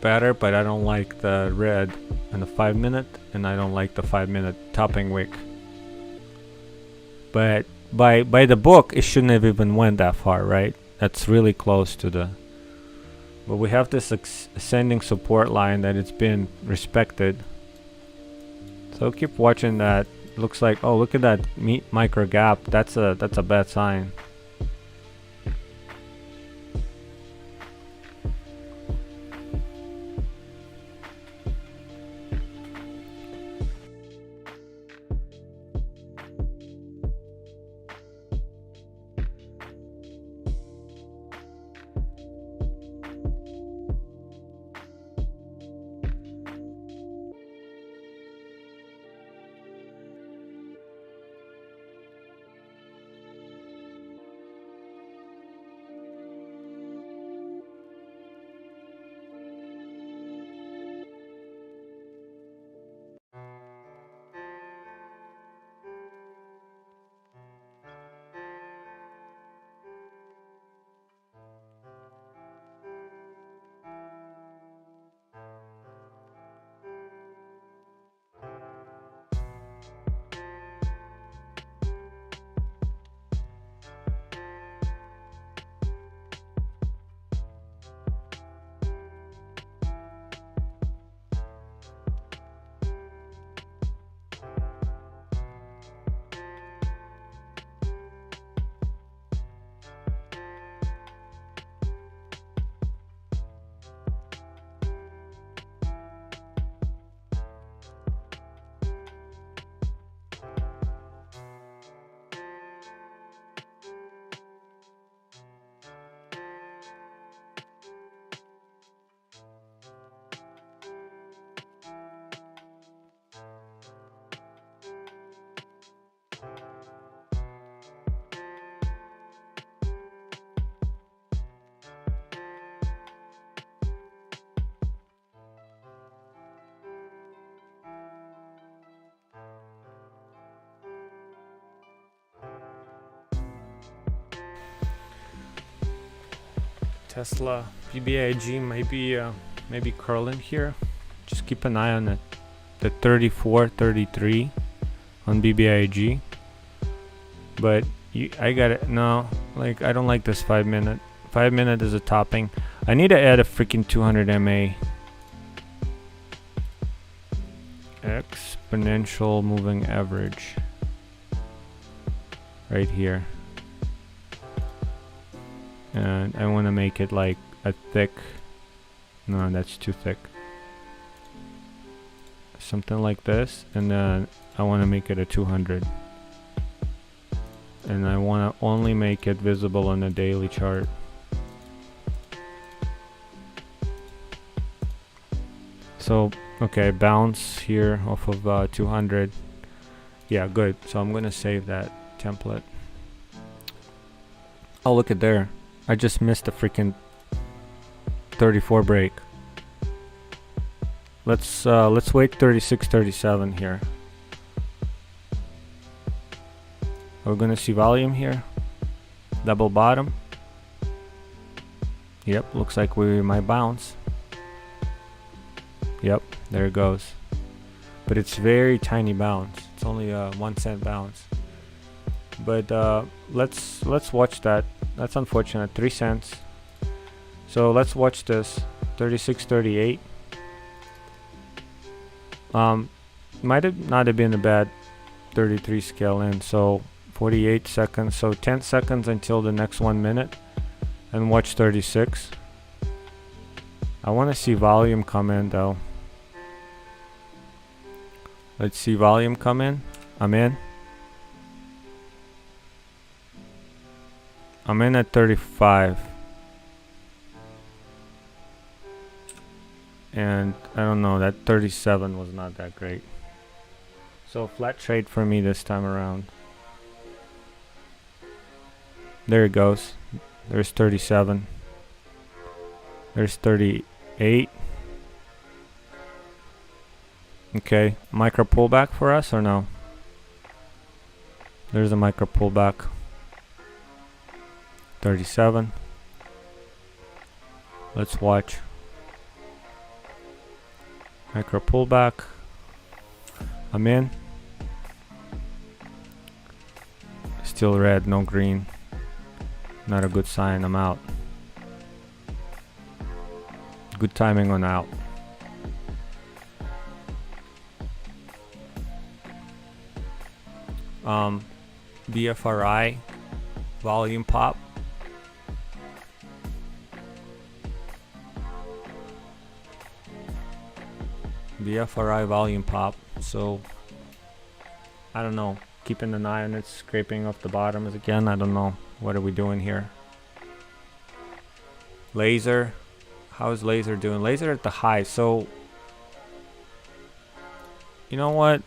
better, but I don't like the red and the 5 minute, and I don't like the 5 minute topping wick. But by the book, it shouldn't have even went that far, right? That's really close to the. But we have this ascending support line that it's been respected. So keep watching that. Looks like, oh, look at that micro gap. That's a bad sign. Tesla BBIG maybe curling here. Just keep an eye on it. The 34.33 on BBIG. But I got it. No, like I don't like this 5 minute. 5 minute is a topping. I need to add a freaking 200 MA. Exponential moving average. Right here. And I want to make it like a thick. No, that's too thick. Something like this, and then I want to make it a 200. And I want to only make it visible on the daily chart. So, okay, bounce here off of 200. Yeah, good. So I'm going to save that template. Oh, look at there. I just missed the freaking 34 break. Let's wait 36, 37 here. We're gonna see volume here. Double bottom. Yep, looks like we might bounce. Yep, there it goes. But it's very tiny bounce. It's only a 1 cent bounce. But let's watch that. That's unfortunate. 3 cents. So let's watch this. 36.38. Might have not have been a bad 33 scale in. So 48 seconds. So 10 seconds until the next 1 minute. And watch 36. I want to see volume come in though. Let's see volume come in. I'm in. I'm in at 35. And I don't know, that 37 was not that great. So flat trade for me this time around. There it goes. There's 37. There's 38. Okay, micro pullback for us or no? There's a micro pullback. 37. Let's watch. Micro pullback. I'm in. Still red, no green. Not a good sign. I'm out. Good timing on out. BFRI volume pop. BFRI volume pop. So I don't know. Keeping an eye on it, scraping off the bottoms again. I don't know. What are we doing here? Laser. How is laser doing? Laser at the high. So you know what?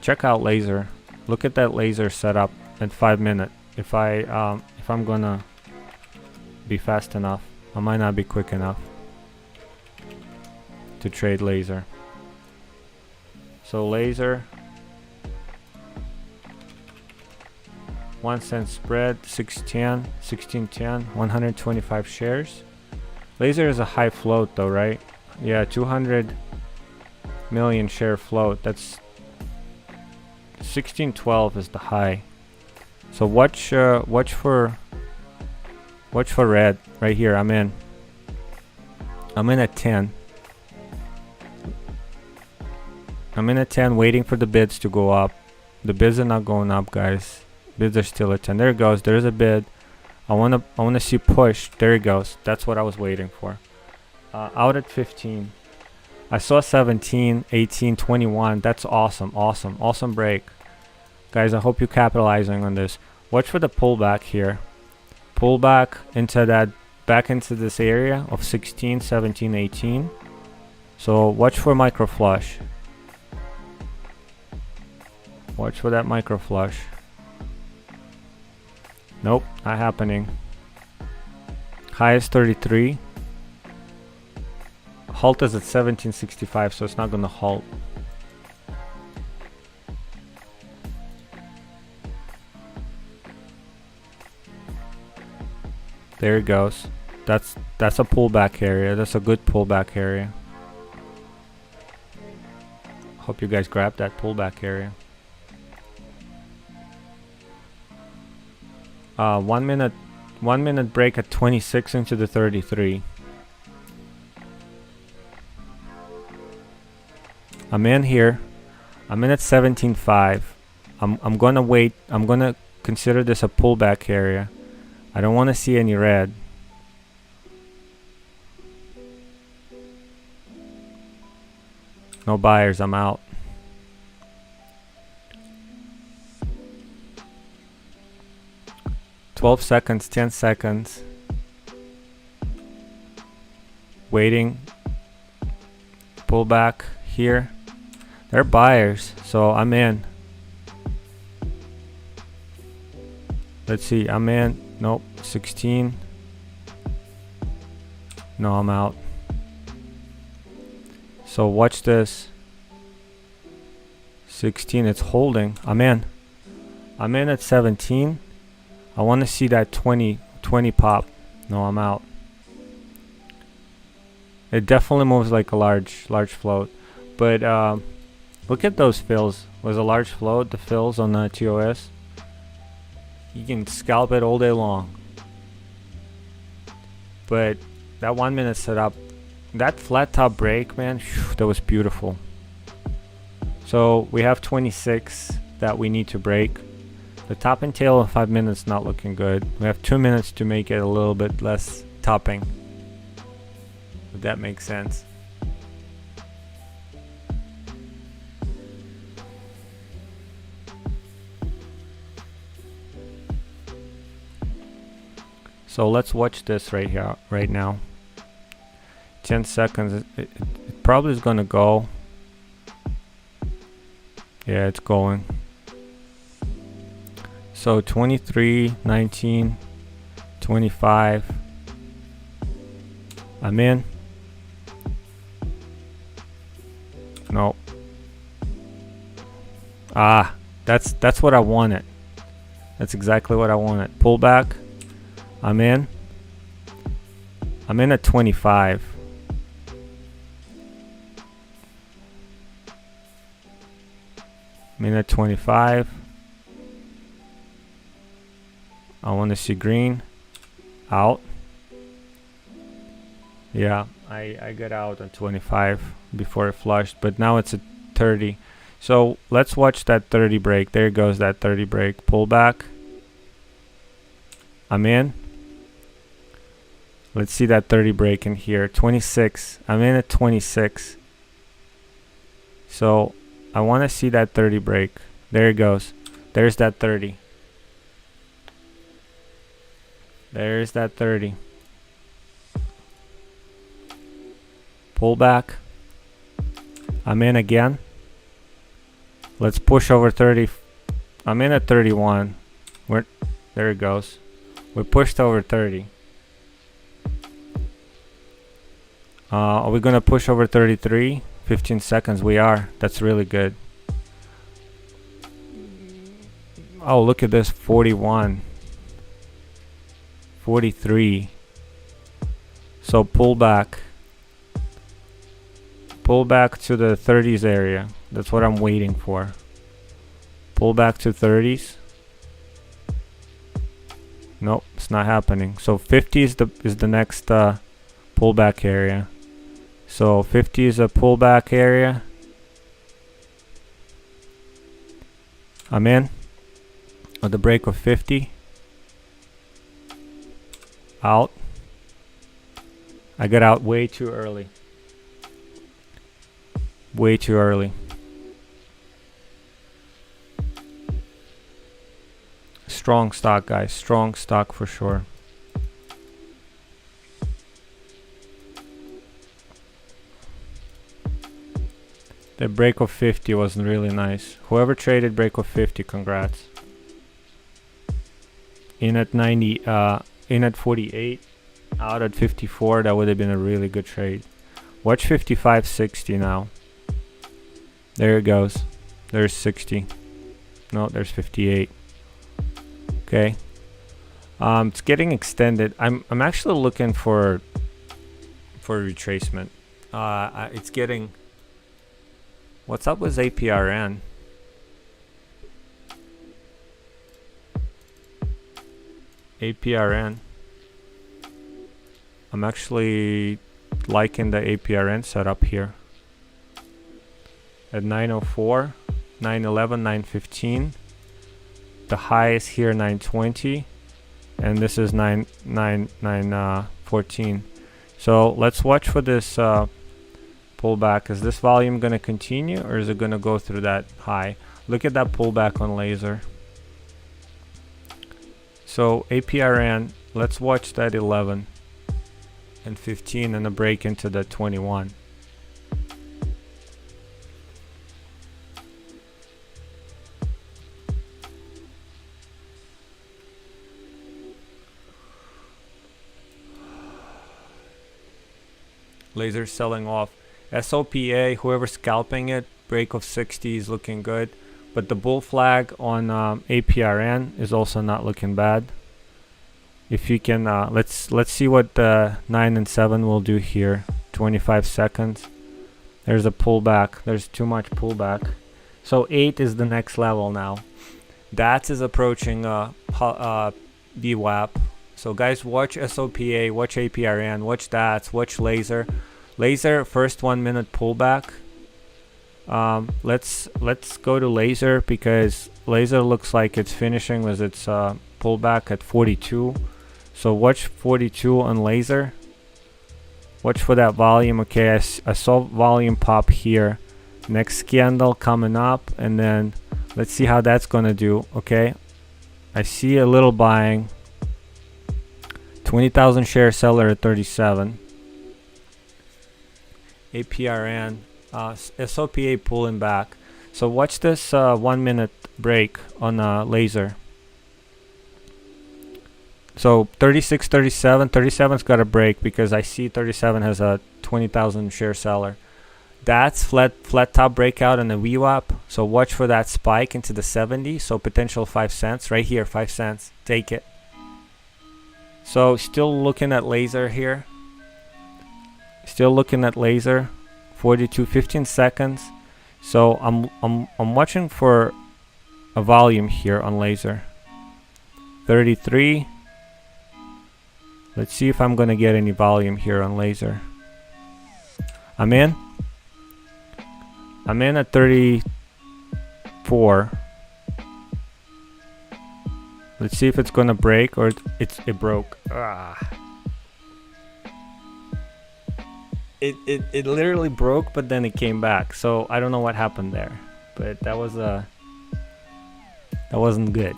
Check out laser. Look at that laser setup at 5 minutes. If I'm gonna be fast enough, I might not be quick enough to trade laser. So laser, 1 cent spread, 1610, 125 shares. Laser is a high float though, right? Yeah, 200 million share float. That's 1612 is the high. So watch for red right here. I'm in at 10. I'm in at 10 waiting for the bids to go up. The bids are not going up, guys. Bids are still at 10. There it goes. There's a bid. I wanna see push. There it goes. That's what I was waiting for. Out at 15. I saw 17, 18, 21. That's awesome. Awesome break. Guys, I hope you're capitalizing on this. Watch for the pullback here. Pullback into that, back into this area of 16, 17, 18. So watch for micro flush. Watch for that micro flush. Nope, not happening. High is 33. Halt is at 1765, so it's not gonna halt. There it goes. That's a pullback area. That's a good pullback area. Hope you guys grab that pullback area. 1 minute break at 26 into the 33. I'm in here. I'm in at 17.5. I'm gonna wait. I'm gonna consider this a pullback area. I don't want to see any red. No buyers. I'm out. $12 seconds, 10 seconds. Waiting. Pullback here. They're buyers, so I'm in. Let's see. I'm in. Nope. 16. No, I'm out. So watch this. 16. It's holding. I'm in. I'm in at 17. I want to see that 20 pop. No, I'm out. It definitely moves like a large float. But look at those fills. Was a large float, the fills on the TOS. You can scalp it all day long. But that 1 minute setup, that flat top break, man, whew, that was beautiful. So we have 26 that we need to break. The top and tail of 5 minutes not looking good. We have 2 minutes to make it a little bit less topping. If that makes sense. So let's watch this right here, right now. 10 seconds. It probably is gonna go. Yeah, it's going. So 23, 19, 25. I'm in. No. Ah, that's what I wanted. That's exactly what I wanted. Pullback. I'm in. I'm in at 25. I'm in at 25. I want to see green. Out. Yeah, I got out on 25 before it flushed, but now it's at 30. So let's watch that 30 break. There goes that 30 break. Pull back. I'm in. Let's see that 30 break in here. 26. I'm in at 26. So I want to see that 30 break. There it goes. There's that 30. There's that 30. Pull back. I'm in again. Let's push over 30. I'm in at 31. There it goes. We pushed over 30. Are we gonna push over 33? 15 seconds. We are. That's really good. Oh, look at this. 41. 43. So pull back. Pull back to the 30s area. That's what I'm waiting for. Pull back to 30s. Nope, it's not happening. So 50 is the next pullback area. So 50 is a pullback area. I'm in at the break of 50. Out. I got out way too early. Way too early. Strong stock, guys. Strong stock for sure. The break of 50 was really nice. Whoever traded break of 50, congrats. In at 90, in at 48, out at 54. That would have been a really good trade. Watch 55.60 now. There it goes. There's 60. No, there's 58. Okay. It's getting extended. I'm actually looking for retracement. It's getting. What's up with APRN? APRN. I'm actually liking the APRN setup here. At 904, 911, 915. The high is here 920, and this is 914. So let's watch for this pullback. Is this volume going to continue, or is it going to go through that high? Look at that pullback on laser. So APRN, let's watch that 11 and 15 and a break into the 21. Laser selling off. SOPA, whoever's scalping it, break of 60 is looking good, but the bull flag on APRN is also not looking bad. If you can, let's see what the 9 and 7 will do here. 25 seconds. There's a pullback. There's too much pullback. So 8 is the next level now. DATS is approaching VWAP. So guys, watch SOPA, watch APRN, watch DATS, watch laser. Laser, first 1 minute pullback. Let's go to laser, because laser looks like it's finishing with its pullback at 42. So watch 42 on laser. Watch for that volume. Okay, I saw volume pop here. Next candle coming up, and then let's see how that's gonna do. Okay, I see a little buying. 20,000 share seller at 37. APRN, SOPA pulling back. So watch this 1 minute break on laser. So 36, 37. 37's got a break, because I see 37 has a 20,000 share seller. That's flat top breakout on the VWAP. So watch for that spike into the 70. So potential 5 cents right here, 5 cents. Take it. So still looking at laser here. Still looking at laser. 42, 15 seconds. So I'm watching for a volume here on laser. 33. Let's see if I'm gonna get any volume here on laser. I'm in at 34. Let's see if it's gonna break or it broke. It literally broke, but then it came back. So I don't know what happened there, but that wasn't good.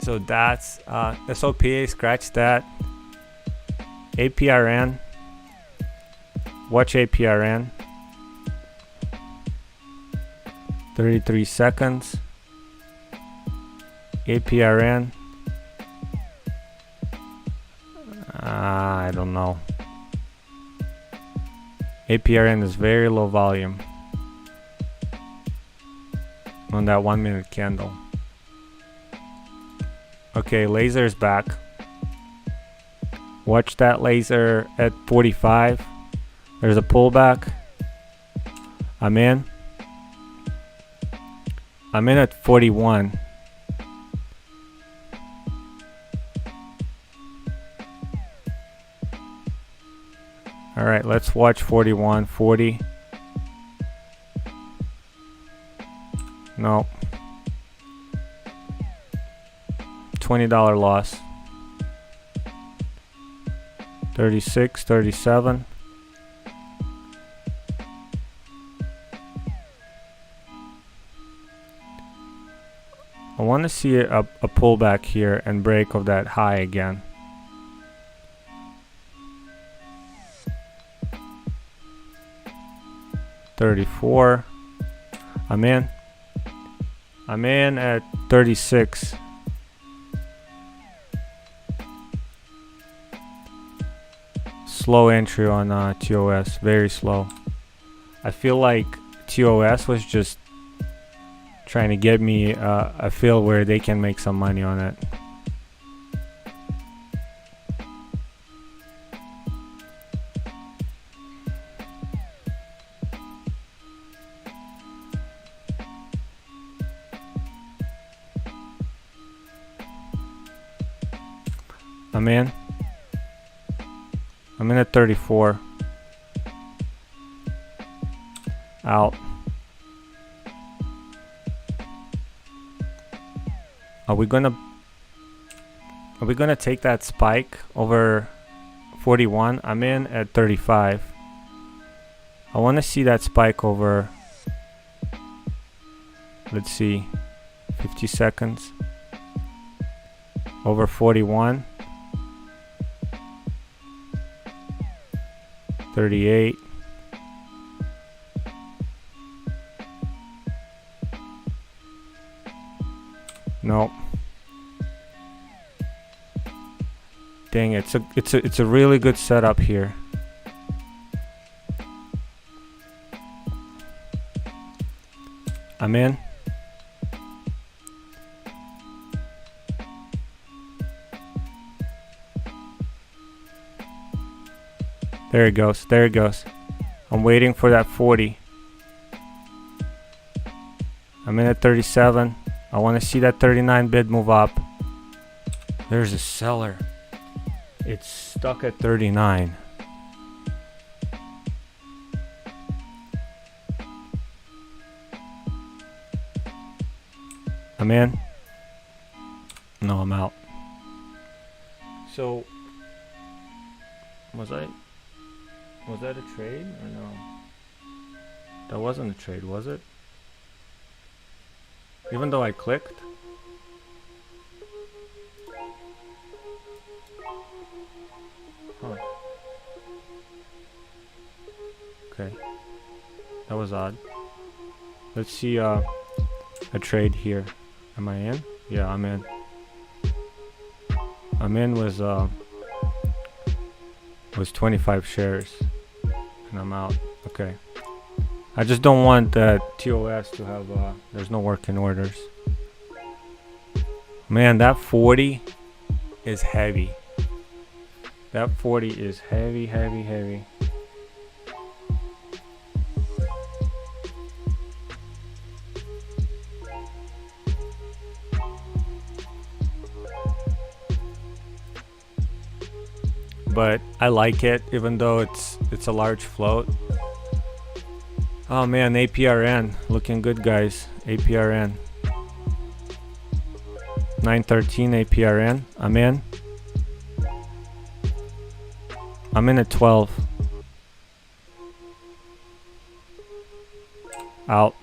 So that's SOPA, scratch that. APRN. Watch APRN. 33 seconds. APRN. I don't know. APRN is very low volume on that 1 minute candle. Okay, laser is back. Watch that laser at 45. There's a pullback. I'm in at 41. All right, let's watch 41, 40. No. $20 loss. 36, 37. I want to see a pullback here and break of that high again. $34. I'm in at 36. Slow entry on TOS, very slow. I feel like TOS was just trying to get me a feel where they can make some money on it. I'm in at 34. Out. Are we gonna take that spike over 41? I'm in at 35. I want to see that spike over, let's see, 50 seconds. Over 41. 38. Nope. Dang, it's a really good setup here. I'm in. There it goes. There it goes. I'm waiting for that 40. I'm in at 37. I want to see that 39 bid move up. There's a seller. It's stuck at 39. I'm in. No, I'm out. So, was that a trade or no? That wasn't a trade, was it? Even though I clicked. Huh. Okay. That was odd. Let's see a trade here. Am I in? Yeah, I'm in. I'm in with was 25 shares, and I'm out. Okay. I just don't want that TOS to have there's no working orders. Man, that 40 is heavy. That 40 is heavy, heavy, heavy. But I like it, even though it's a large float. Oh man, APRN looking good, guys. APRN 913 APRN. I'm in. I'm in at 12. Out.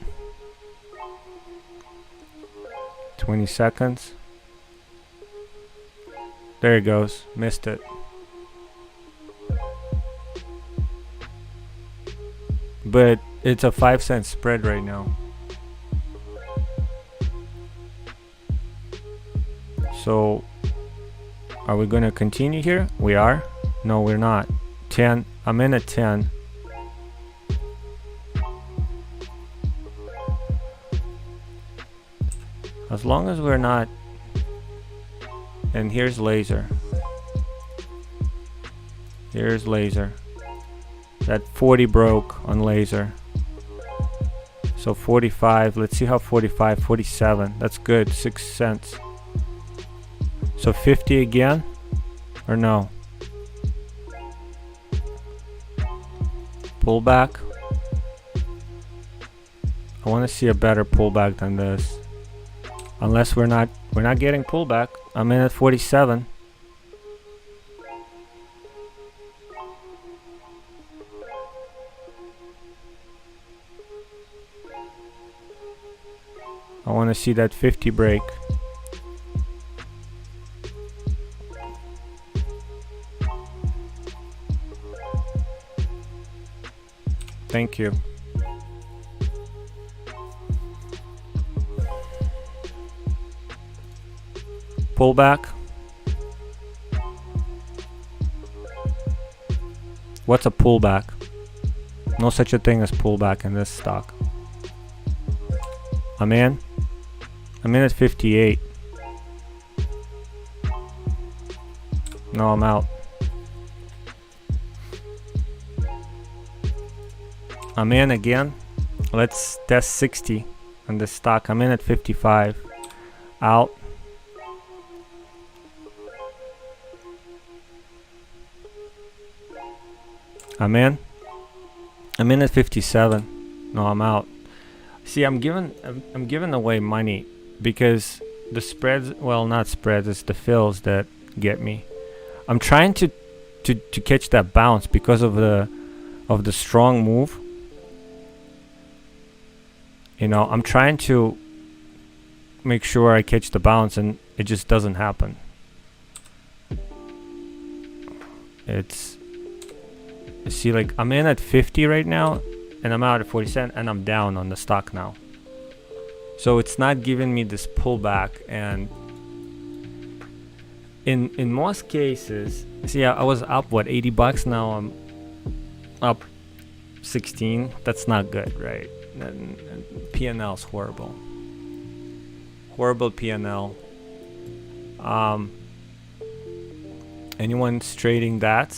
20 seconds. There it goes. Missed it. But it's a 5-cent spread right now. So are we gonna continue here? We are. No, we're not. 10. I'm in at 10. As long as we're not. And here's laser. Here's laser. That 40 broke on laser. So 45. Let's see how 45, 47. That's good. 6 cents. So 50 again? Or no? Pullback. I want to see a better pullback than this. Unless we're not getting pullback. I'm in at 47. I want to see that 50 break. Thank you. Pullback. What's a pullback? No such a thing as pullback in this stock. I'm in. I'm in at 58. No, I'm out. I'm in again. Let's test 60 on this stock. I'm in at 55. Out. I'm in. I'm in at 57. No, I'm out. See, I'm giving away money because the spreads, well, not spreads, it's the fills that get me. I'm trying to catch that bounce because of the strong move. You know, I'm trying to make sure I catch the bounce, and it just doesn't happen. It's, you see, like, I'm in at 50 right now, and I'm out at 40 cents, and I'm down on the stock now. So it's not giving me this pullback, and in most cases, see, I was up, what, 80 bucks? Now I'm up 16. That's not good, right? And P&L is horrible. Horrible P&L. Anyone's trading that?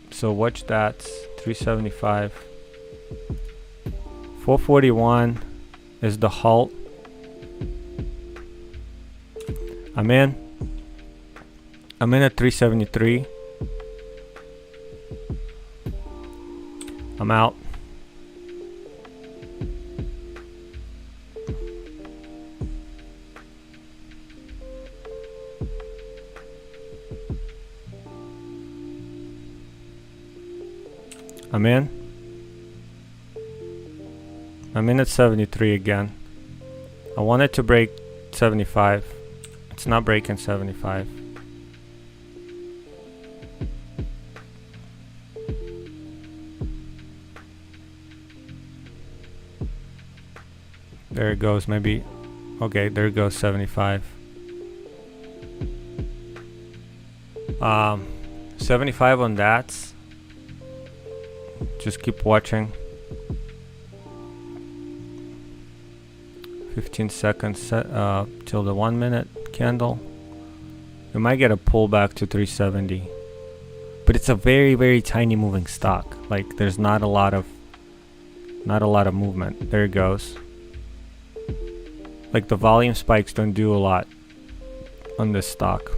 So watch that. 375. 441 is the halt. I'm in. I'm in at 373. I'm out. I'm in. I'm in at 73 again. I wanted to break 75. It's not breaking 75. There it goes, maybe. Okay, there it goes, 75. 75 on that. Just keep watching. 15 seconds till the 1 minute candle. We might get a pullback to 370. But it's a very, very tiny moving stock. Like there's not a lot of movement. There it goes. Like the volume spikes don't do a lot on this stock.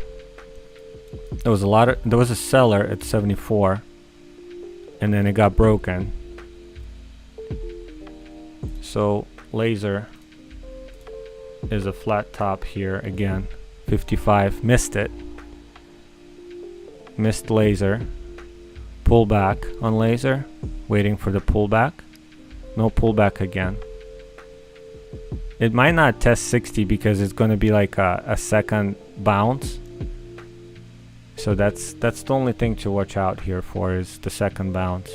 There was a seller at 74 and then it got broken. So laser is a flat top here again. 55, missed it. Missed laser. Pullback on laser. Waiting for the pullback. No pullback again. It might not test 60 because it's going to be like a second bounce. So that's the only thing to watch out here for is the second bounce.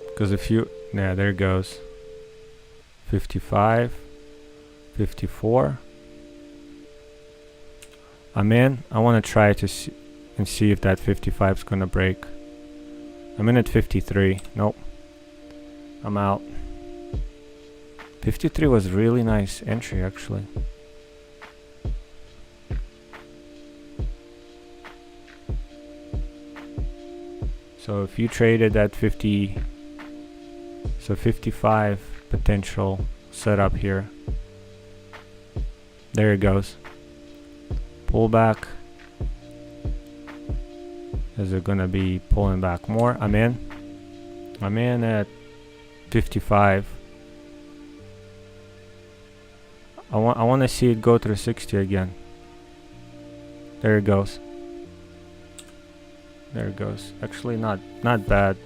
Because if you, yeah, there it goes. 55, 54. I'm in. I want to try to see if that 55 is going to break. I'm in at 53. Nope. I'm out. 53 was really nice entry actually. So if you traded that 50, so 55 potential setup here. There it goes. Pullback. Is it gonna be pulling back more? I'm in. I'm in at 55. I want to see it go through 60 again. There it goes. There it goes. Actually not bad,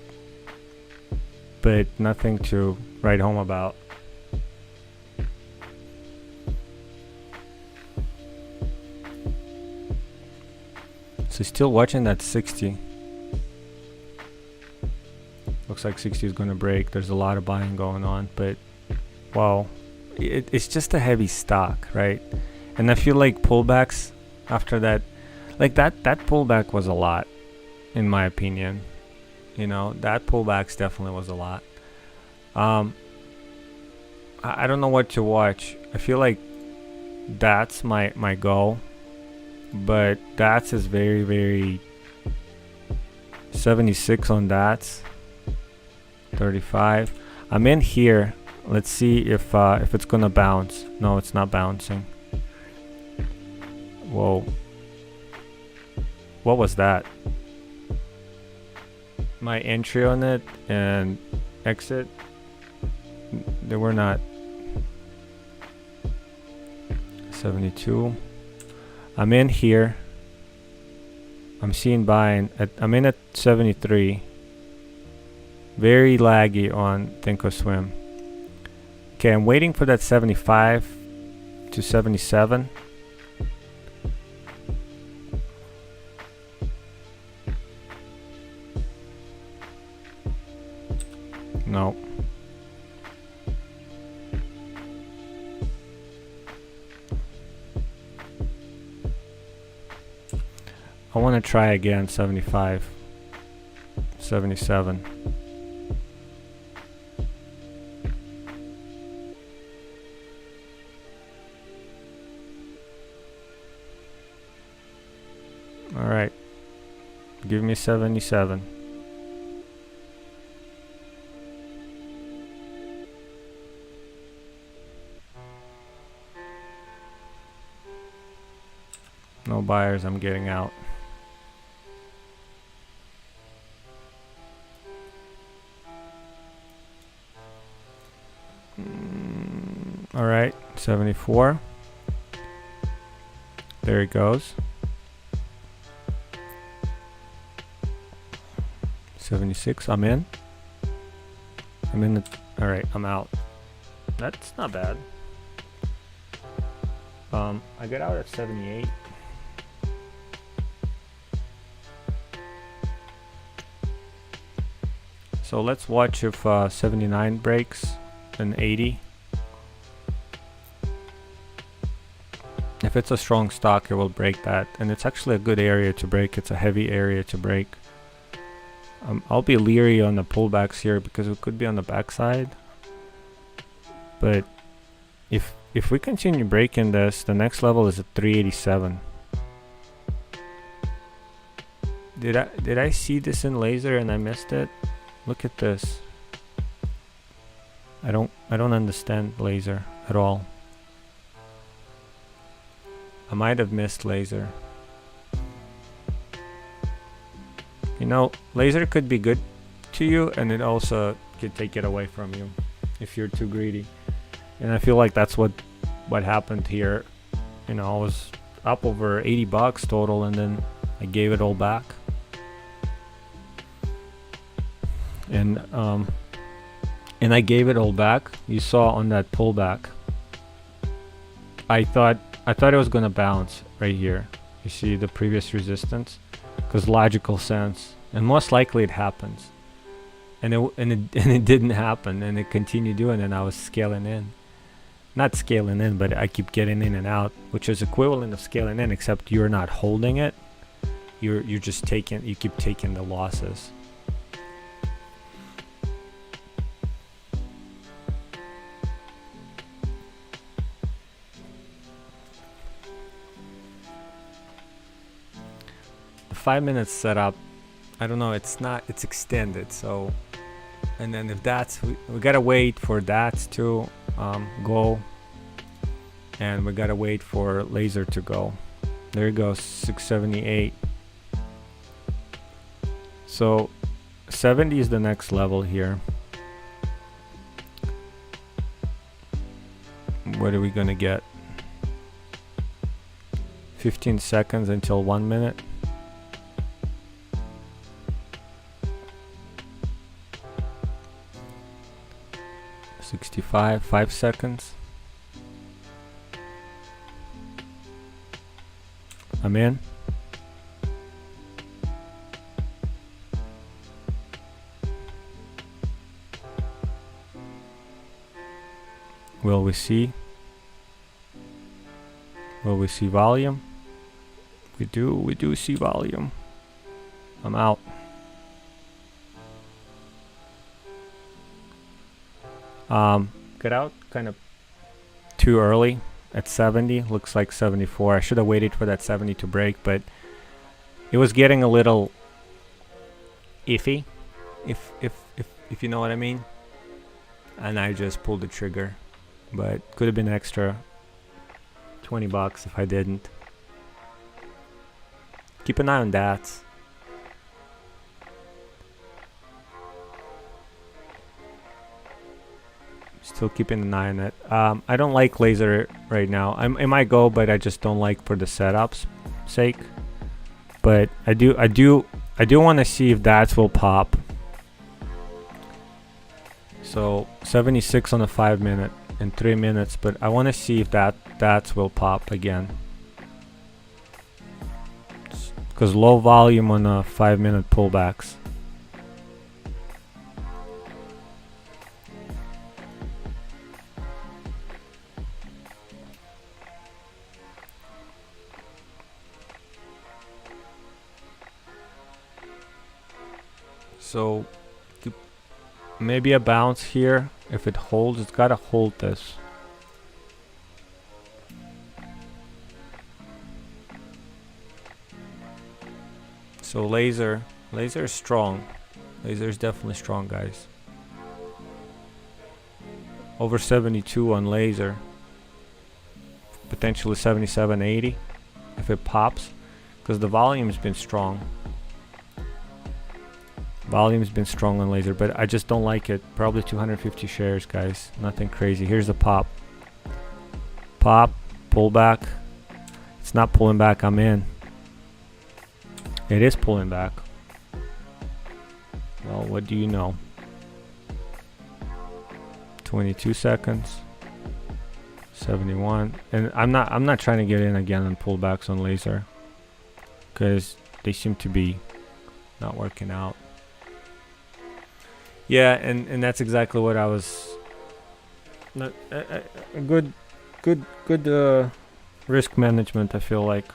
but nothing to write home about. So still watching that 60. Looks like 60 is going to break. There's a lot of buying going on, but wow, it's just a heavy stock, right? And I feel like pullbacks after that, like that pullback was a lot, in my opinion. You know, that pullbacks definitely was a lot. I don't know what to watch. I feel like that's my goal, but that's is very, very 76 on that. 35. I'm in here. Let's see if it's gonna bounce. No, it's not bouncing. Whoa. What was that? My entry on it and exit, they were not. 72. I'm in here. I'm seeing buying. I'm in at 73. Very laggy on Thinkorswim. Okay, I'm waiting for that 75 to 77. No. I want to try again 75, 77. All right. Give me 77. No buyers, I'm getting out. All right, 74. There it goes. 76, I'm in. I'm in the, all right, I'm out. That's not bad. I got out at 78. So let's watch if 79 breaks and 80. If it's a strong stock, it will break that, and it's actually a good area to break. It's a heavy area to break. I'll be leery on the pullbacks here because it could be on the backside. But if we continue breaking this, the next level is at 387. Did I see this in laser and I missed it? Look at this. I don't understand laser at all. I might have missed laser. You know, laser could be good to you, and it also could take it away from you if you're too greedy. And I feel like that's what happened here. You know, I was up over 80 bucks total, and then I gave it all back. And I gave it all back. You saw on that pullback. I thought it was gonna bounce right here. You see the previous resistance, because logical sense, and most likely it happens. And it didn't happen, and it continued doing it, and I was scaling in. Not scaling in, but I keep getting in and out, which is equivalent of scaling in, except you're not holding it. You're just you keep taking the losses. The 5 minutes setup, I don't know, it's extended, so, and then if that's, we gotta wait for that to go, and we gotta wait for laser to go. There you go, 678. So 70 is the next level here. What are we gonna get? 15 seconds until 1 minute. $65, 5 seconds. I'm in. Will we see? Will we see volume? We do see volume. I'm out. Got out kind of too early at 70. Looks like 74. I should have waited for that 70 to break, but it was getting a little iffy, if you know what I mean. And I just pulled the trigger, but could have been extra 20 bucks if I didn't. Keep an eye on that. Still keeping an eye on it. I don't like laser right now. It might go, but I just don't like for the setup's sake. But I do want to see if that will pop. So 76 on the 5 minute in 3 minutes, but I want to see if that will pop again. Because low volume on the 5 minute pullbacks. So maybe a bounce here. If it holds, it's gotta hold this. So laser is strong. Laser is definitely strong, guys. Over 72 on laser. Potentially 77, 80 if it pops, because the volume's been strong. Volume's been strong on laser, but I just don't like it. Probably 250 shares, guys. Nothing crazy. Here's the pop. Pop, pull back. It's not pulling back. I'm in. It is pulling back. Well, what do you know? 22 seconds. 71. And I'm not trying to get in again on pullbacks on laser, because they seem to be not working out. Yeah, and that's exactly what I was. A good risk management, I feel like.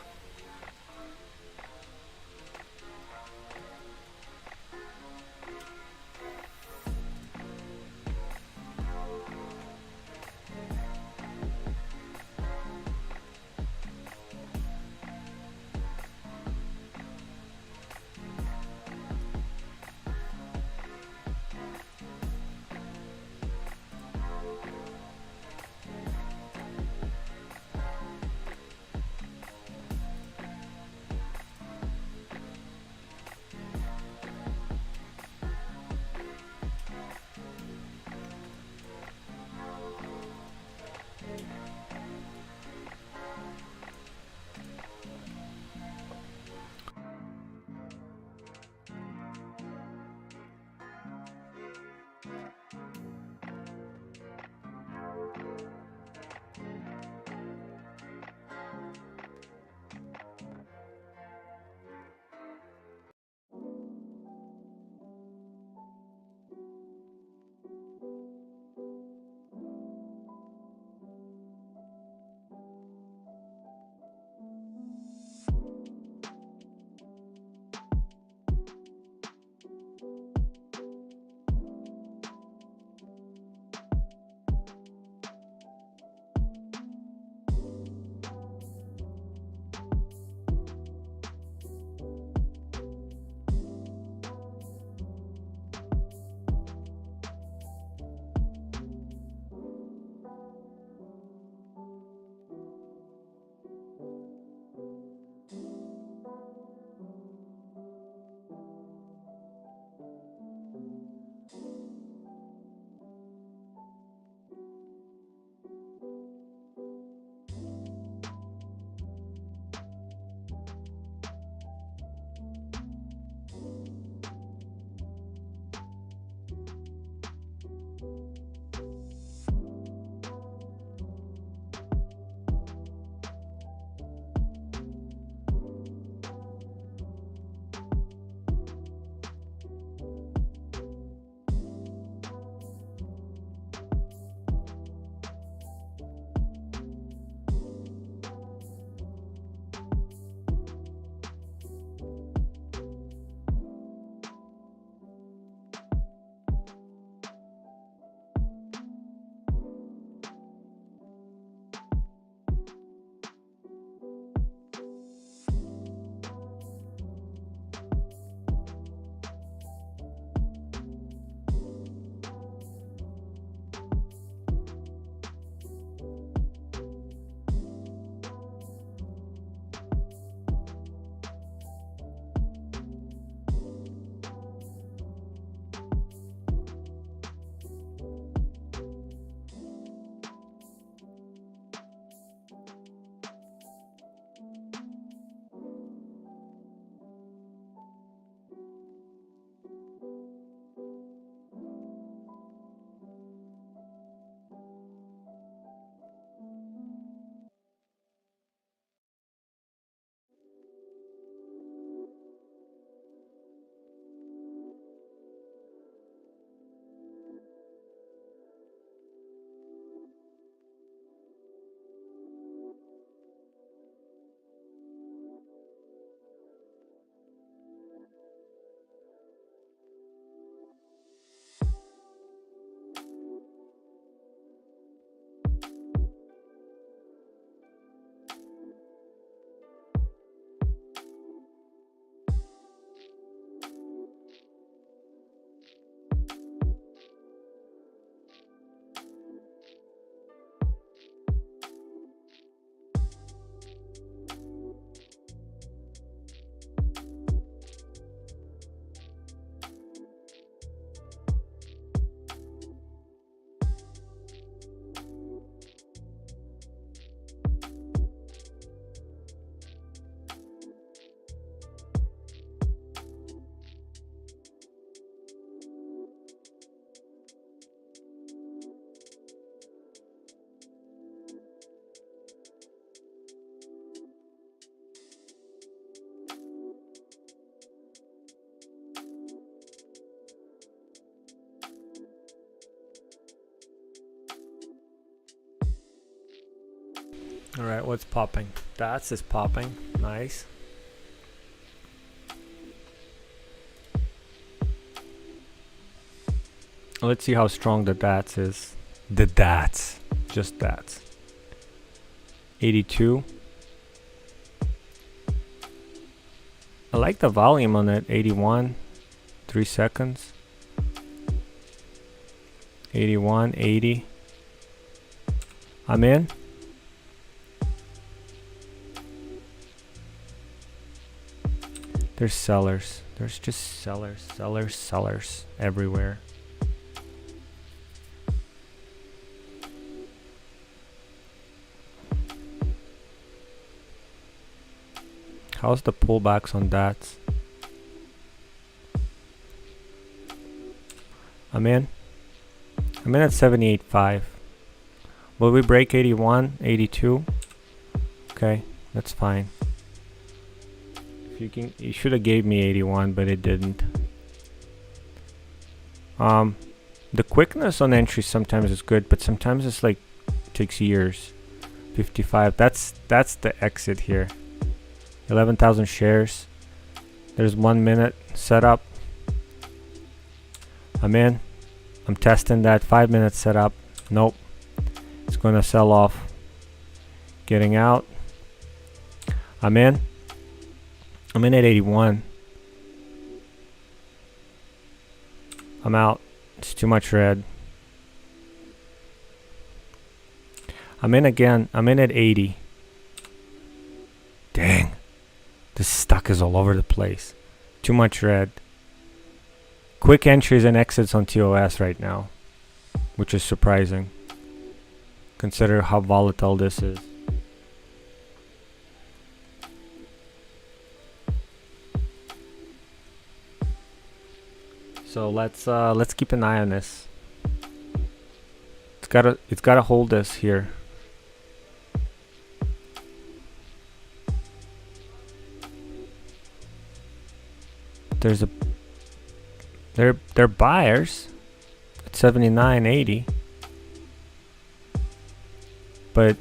All right, what's popping? DATS is popping. Nice. Let's see how strong the DATS is. The DATS. Just DATS. 82. I like the volume on it. 81. 3 seconds. 81, 80. I'm in. There's sellers. There's just sellers everywhere. How's the pullbacks on that? I'm in at 78.5. Will we break 81, 82? Okay, that's fine. If you should have gave me 81, but it didn't. The quickness on entry sometimes is good, but sometimes it's like takes years. 55. That's the exit here. 11,000 shares. There's 1 minute setup. I'm in. I'm testing that 5 minute setup. Nope. It's gonna sell off. Getting out. I'm in. I'm in at 81. I'm out. It's too much red. I'm in again. I'm in at 80. Dang. This stock is all over the place. Too much red. Quick entries and exits on TOS right now, which is surprising. Consider how volatile this is. So let's keep an eye on this. It's gotta hold this here. They're buyers at 79.80, but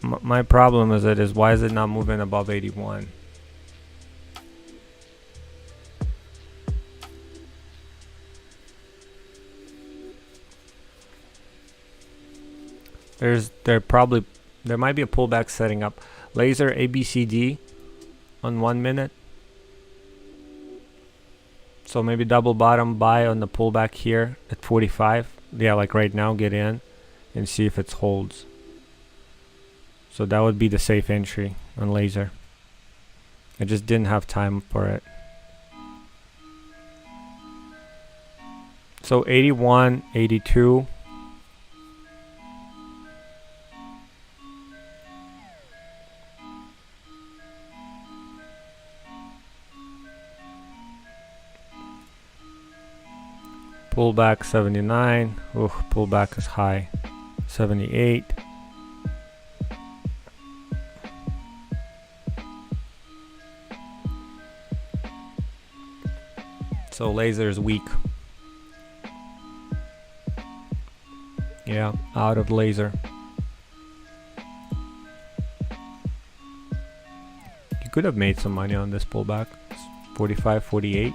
my problem is why is it not moving above 81? There might be a pullback setting up. Laser ABCD on 1 minute. So maybe double bottom buy on the pullback here at 45. Yeah, like right now, get in and see if it holds. So that would be the safe entry on laser. I just didn't have time for it. So 81, 82. Pullback 79. Ooh, pullback is high. 78. So laser is weak. Yeah, out of laser. You could have made some money on this pullback. 45, 48.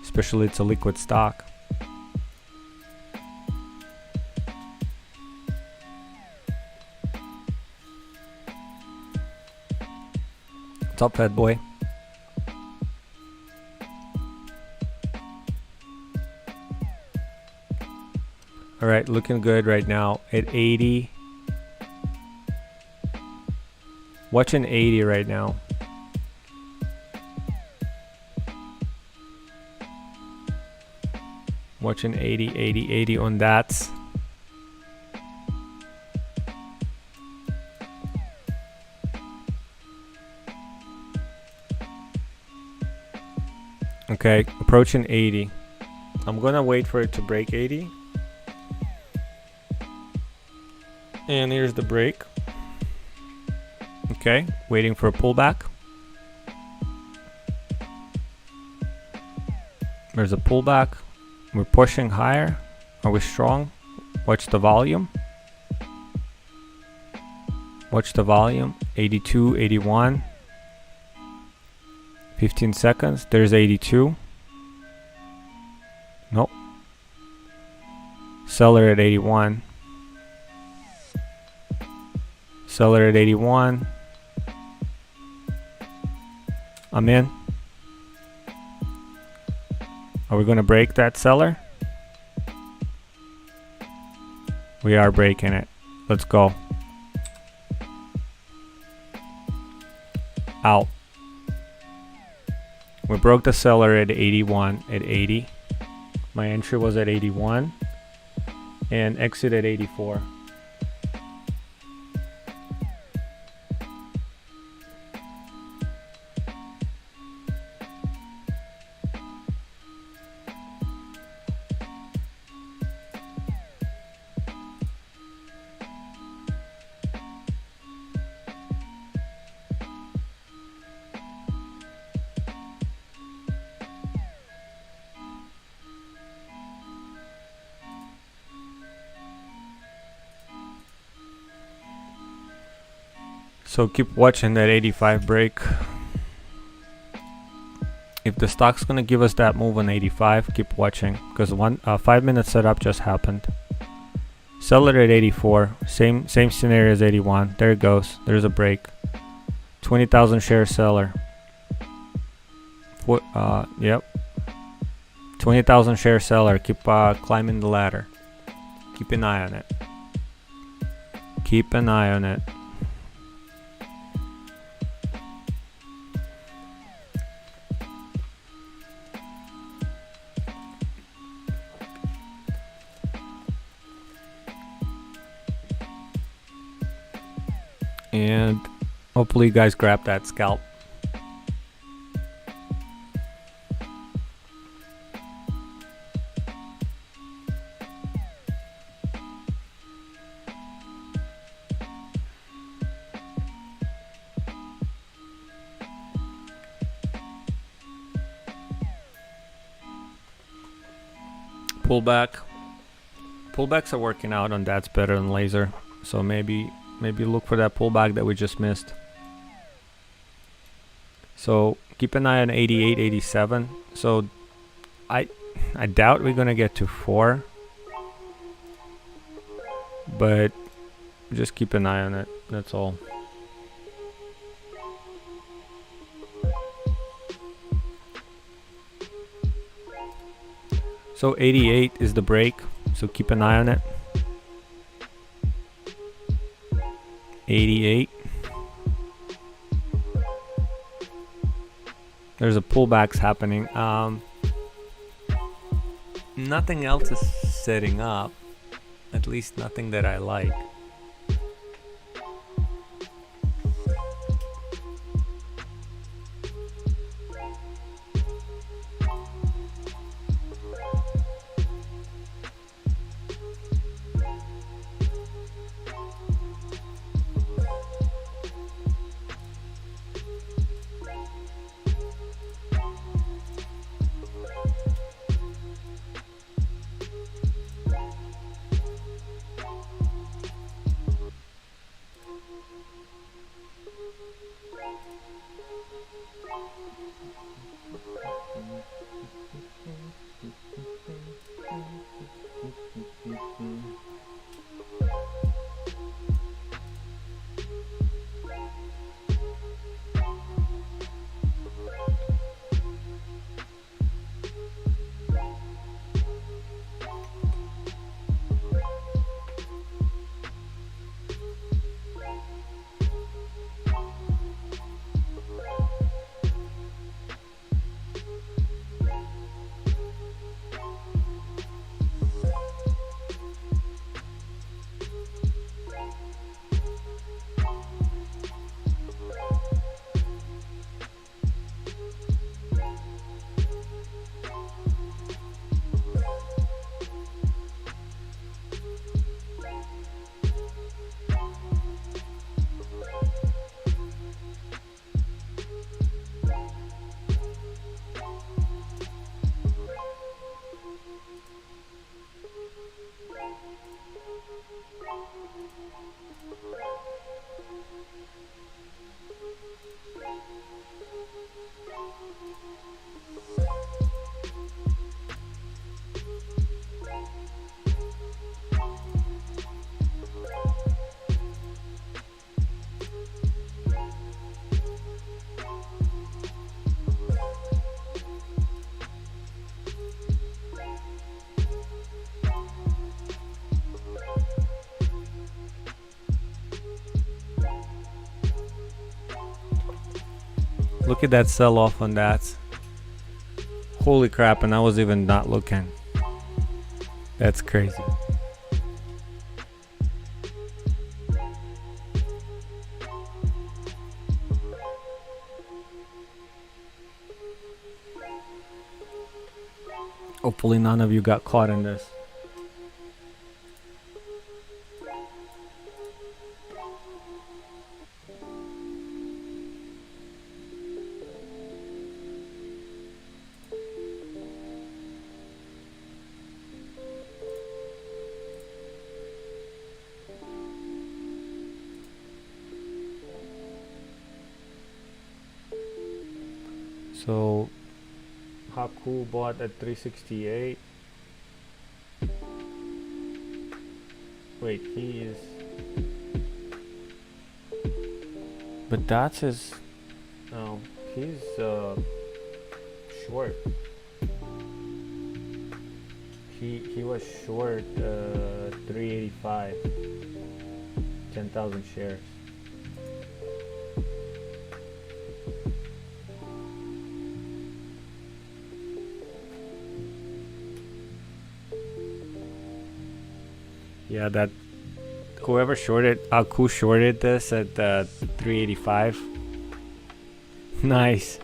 Especially it's a liquid stock. What's up, fat boy? All right, looking good right now at 80. Watching 80 right now. Watching 80, 80, 80 on that. Okay, approaching 80. I'm gonna wait for it to break 80. And here's the break. Okay, waiting for a pullback. There's a pullback. We're pushing higher. Are we strong? Watch the volume. Watch the volume. 82, 81. 15 seconds. There's 82. Nope. Seller at 81. Seller at 81. I'm in. Are we going to break that seller? We are breaking it. Let's go. Out. We broke the seller at 81, at 80. My entry was at 81 and exit at 84. So keep watching that 85 break. If the stock's gonna give us that move on 85, keep watching, because 5-minute setup just happened. Seller at 84, same scenario as 81. There it goes. There's a break. 20,000 share seller. Yep. 20,000 share seller. Keep climbing the ladder. Keep an eye on it. Keep an eye on it. And hopefully you guys grab that scalp. Pullbacks are working out on that's better than laser, so maybe look for that pullback that we just missed. So keep an eye on 88, 87. So I doubt we're gonna get to 4, but just keep an eye on it, that's all. So 88 is the break, so keep an eye on it. 88. There's a pullbacks happening. Nothing else is setting up, at least nothing that I like. Look at that sell off on that. Holy crap, and I was even not looking. That's crazy. Hopefully none of you got caught in this. So Haku bought at 368. Wait, he is, but that's his, no, he's short. He was short 385, 10,000 shares. Yeah, that whoever shorted Aku shorted this at 385. Nice.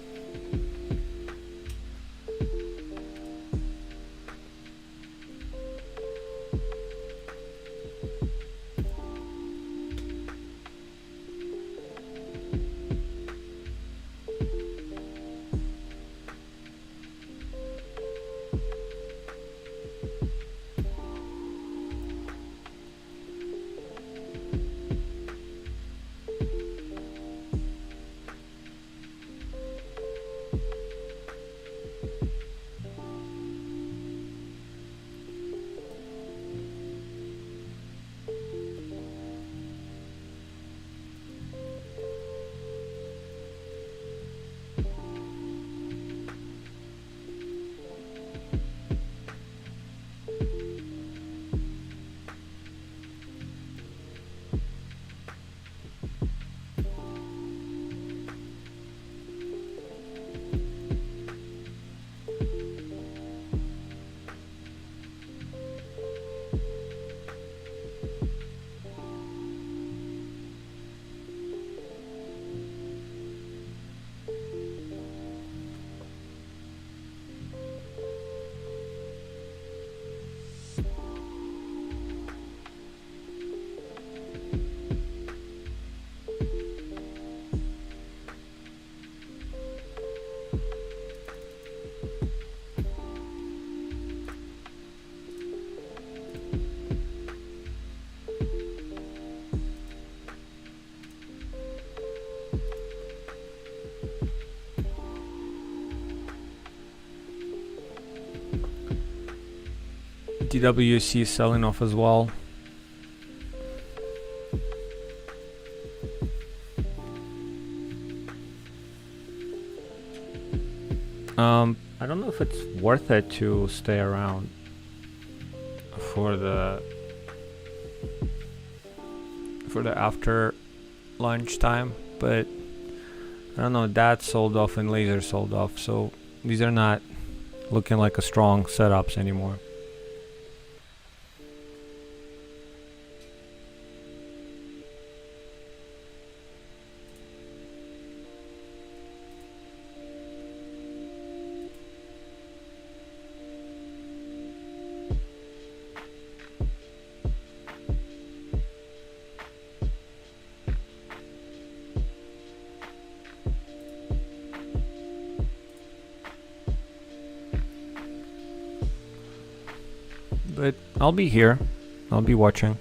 DWC is selling off as well. I don't know if it's worth it to stay around for the after lunch time, but I don't know, that sold off and laser sold off, so these are not looking like a strong setups anymore. But I'll be here. I'll be watching.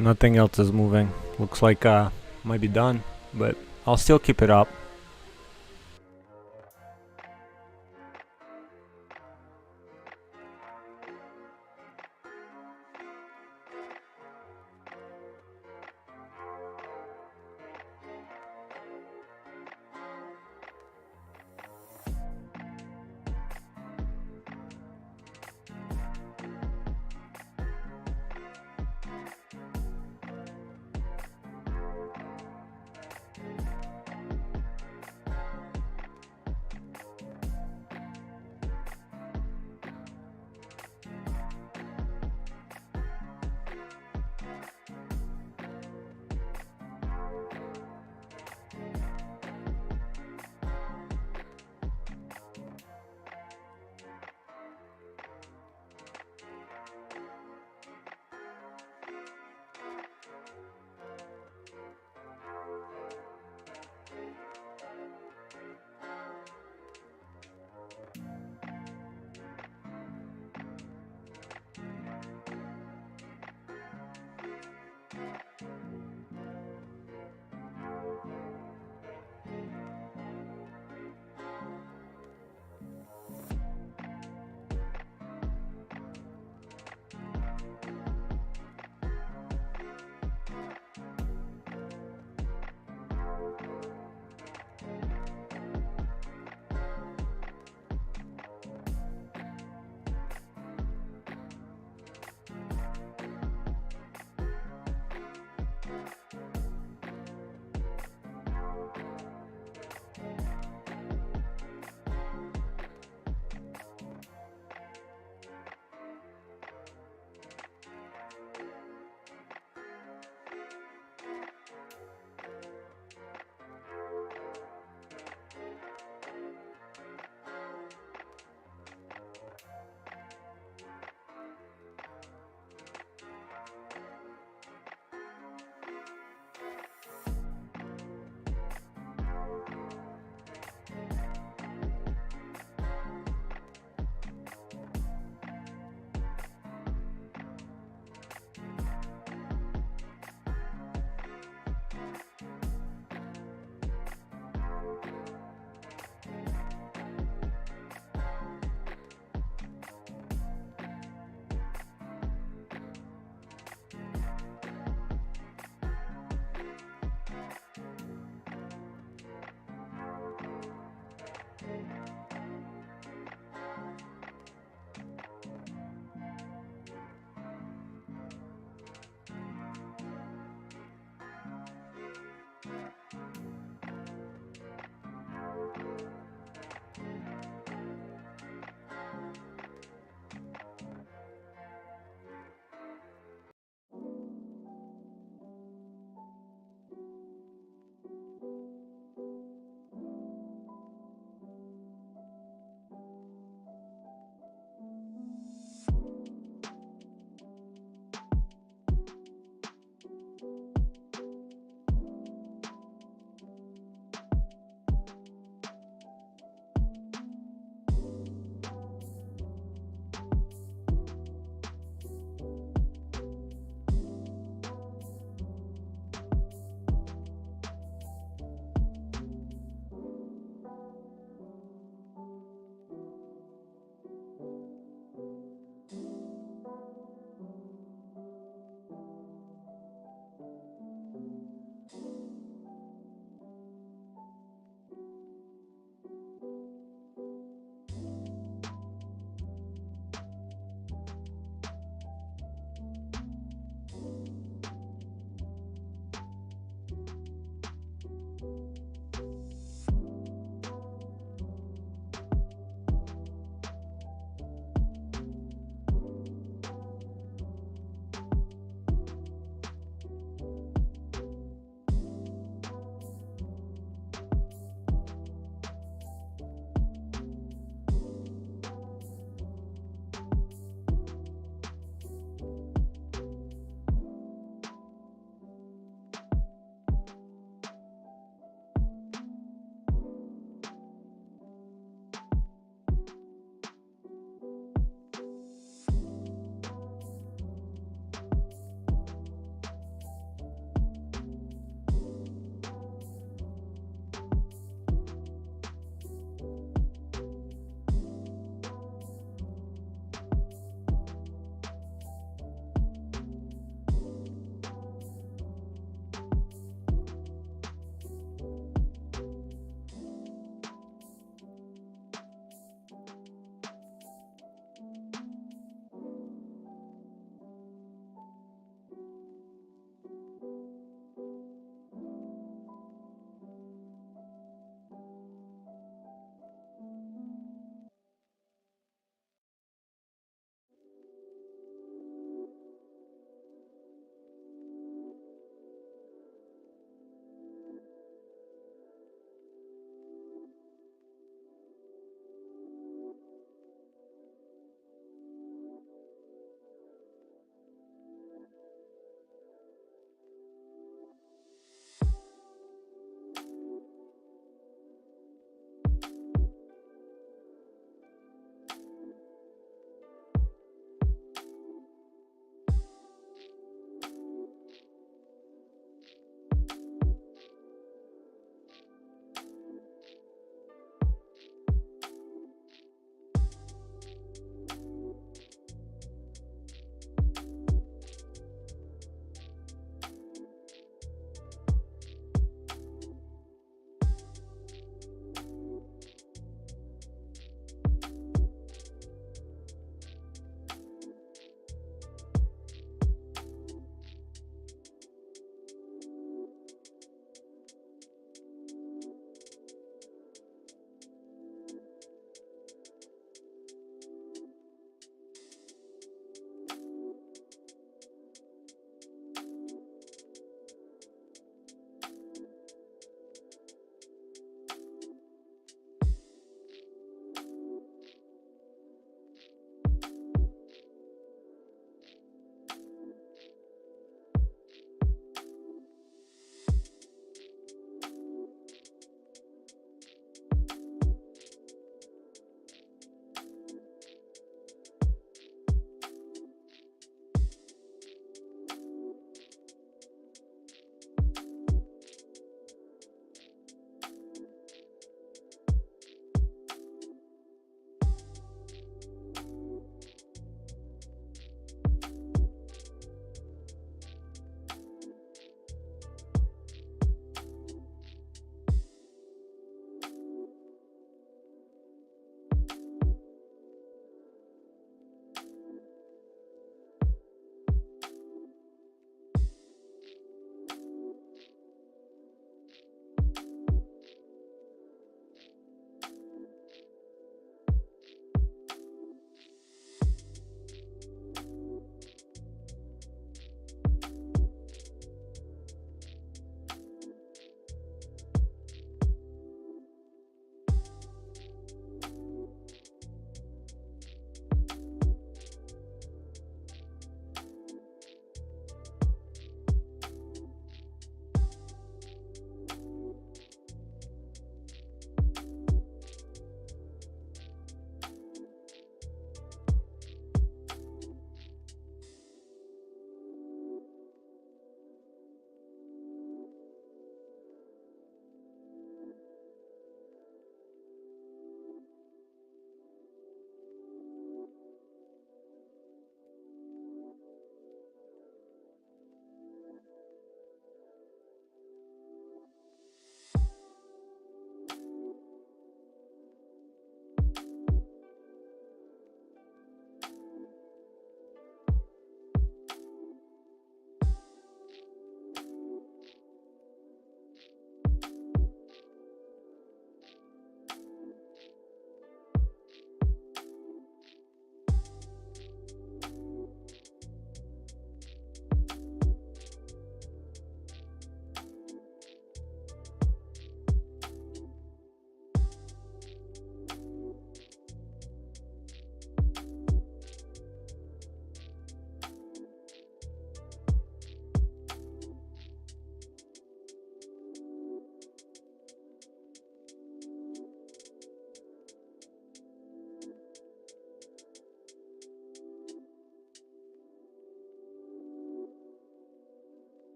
Nothing else is moving. Looks like might be done, but I'll still keep it up.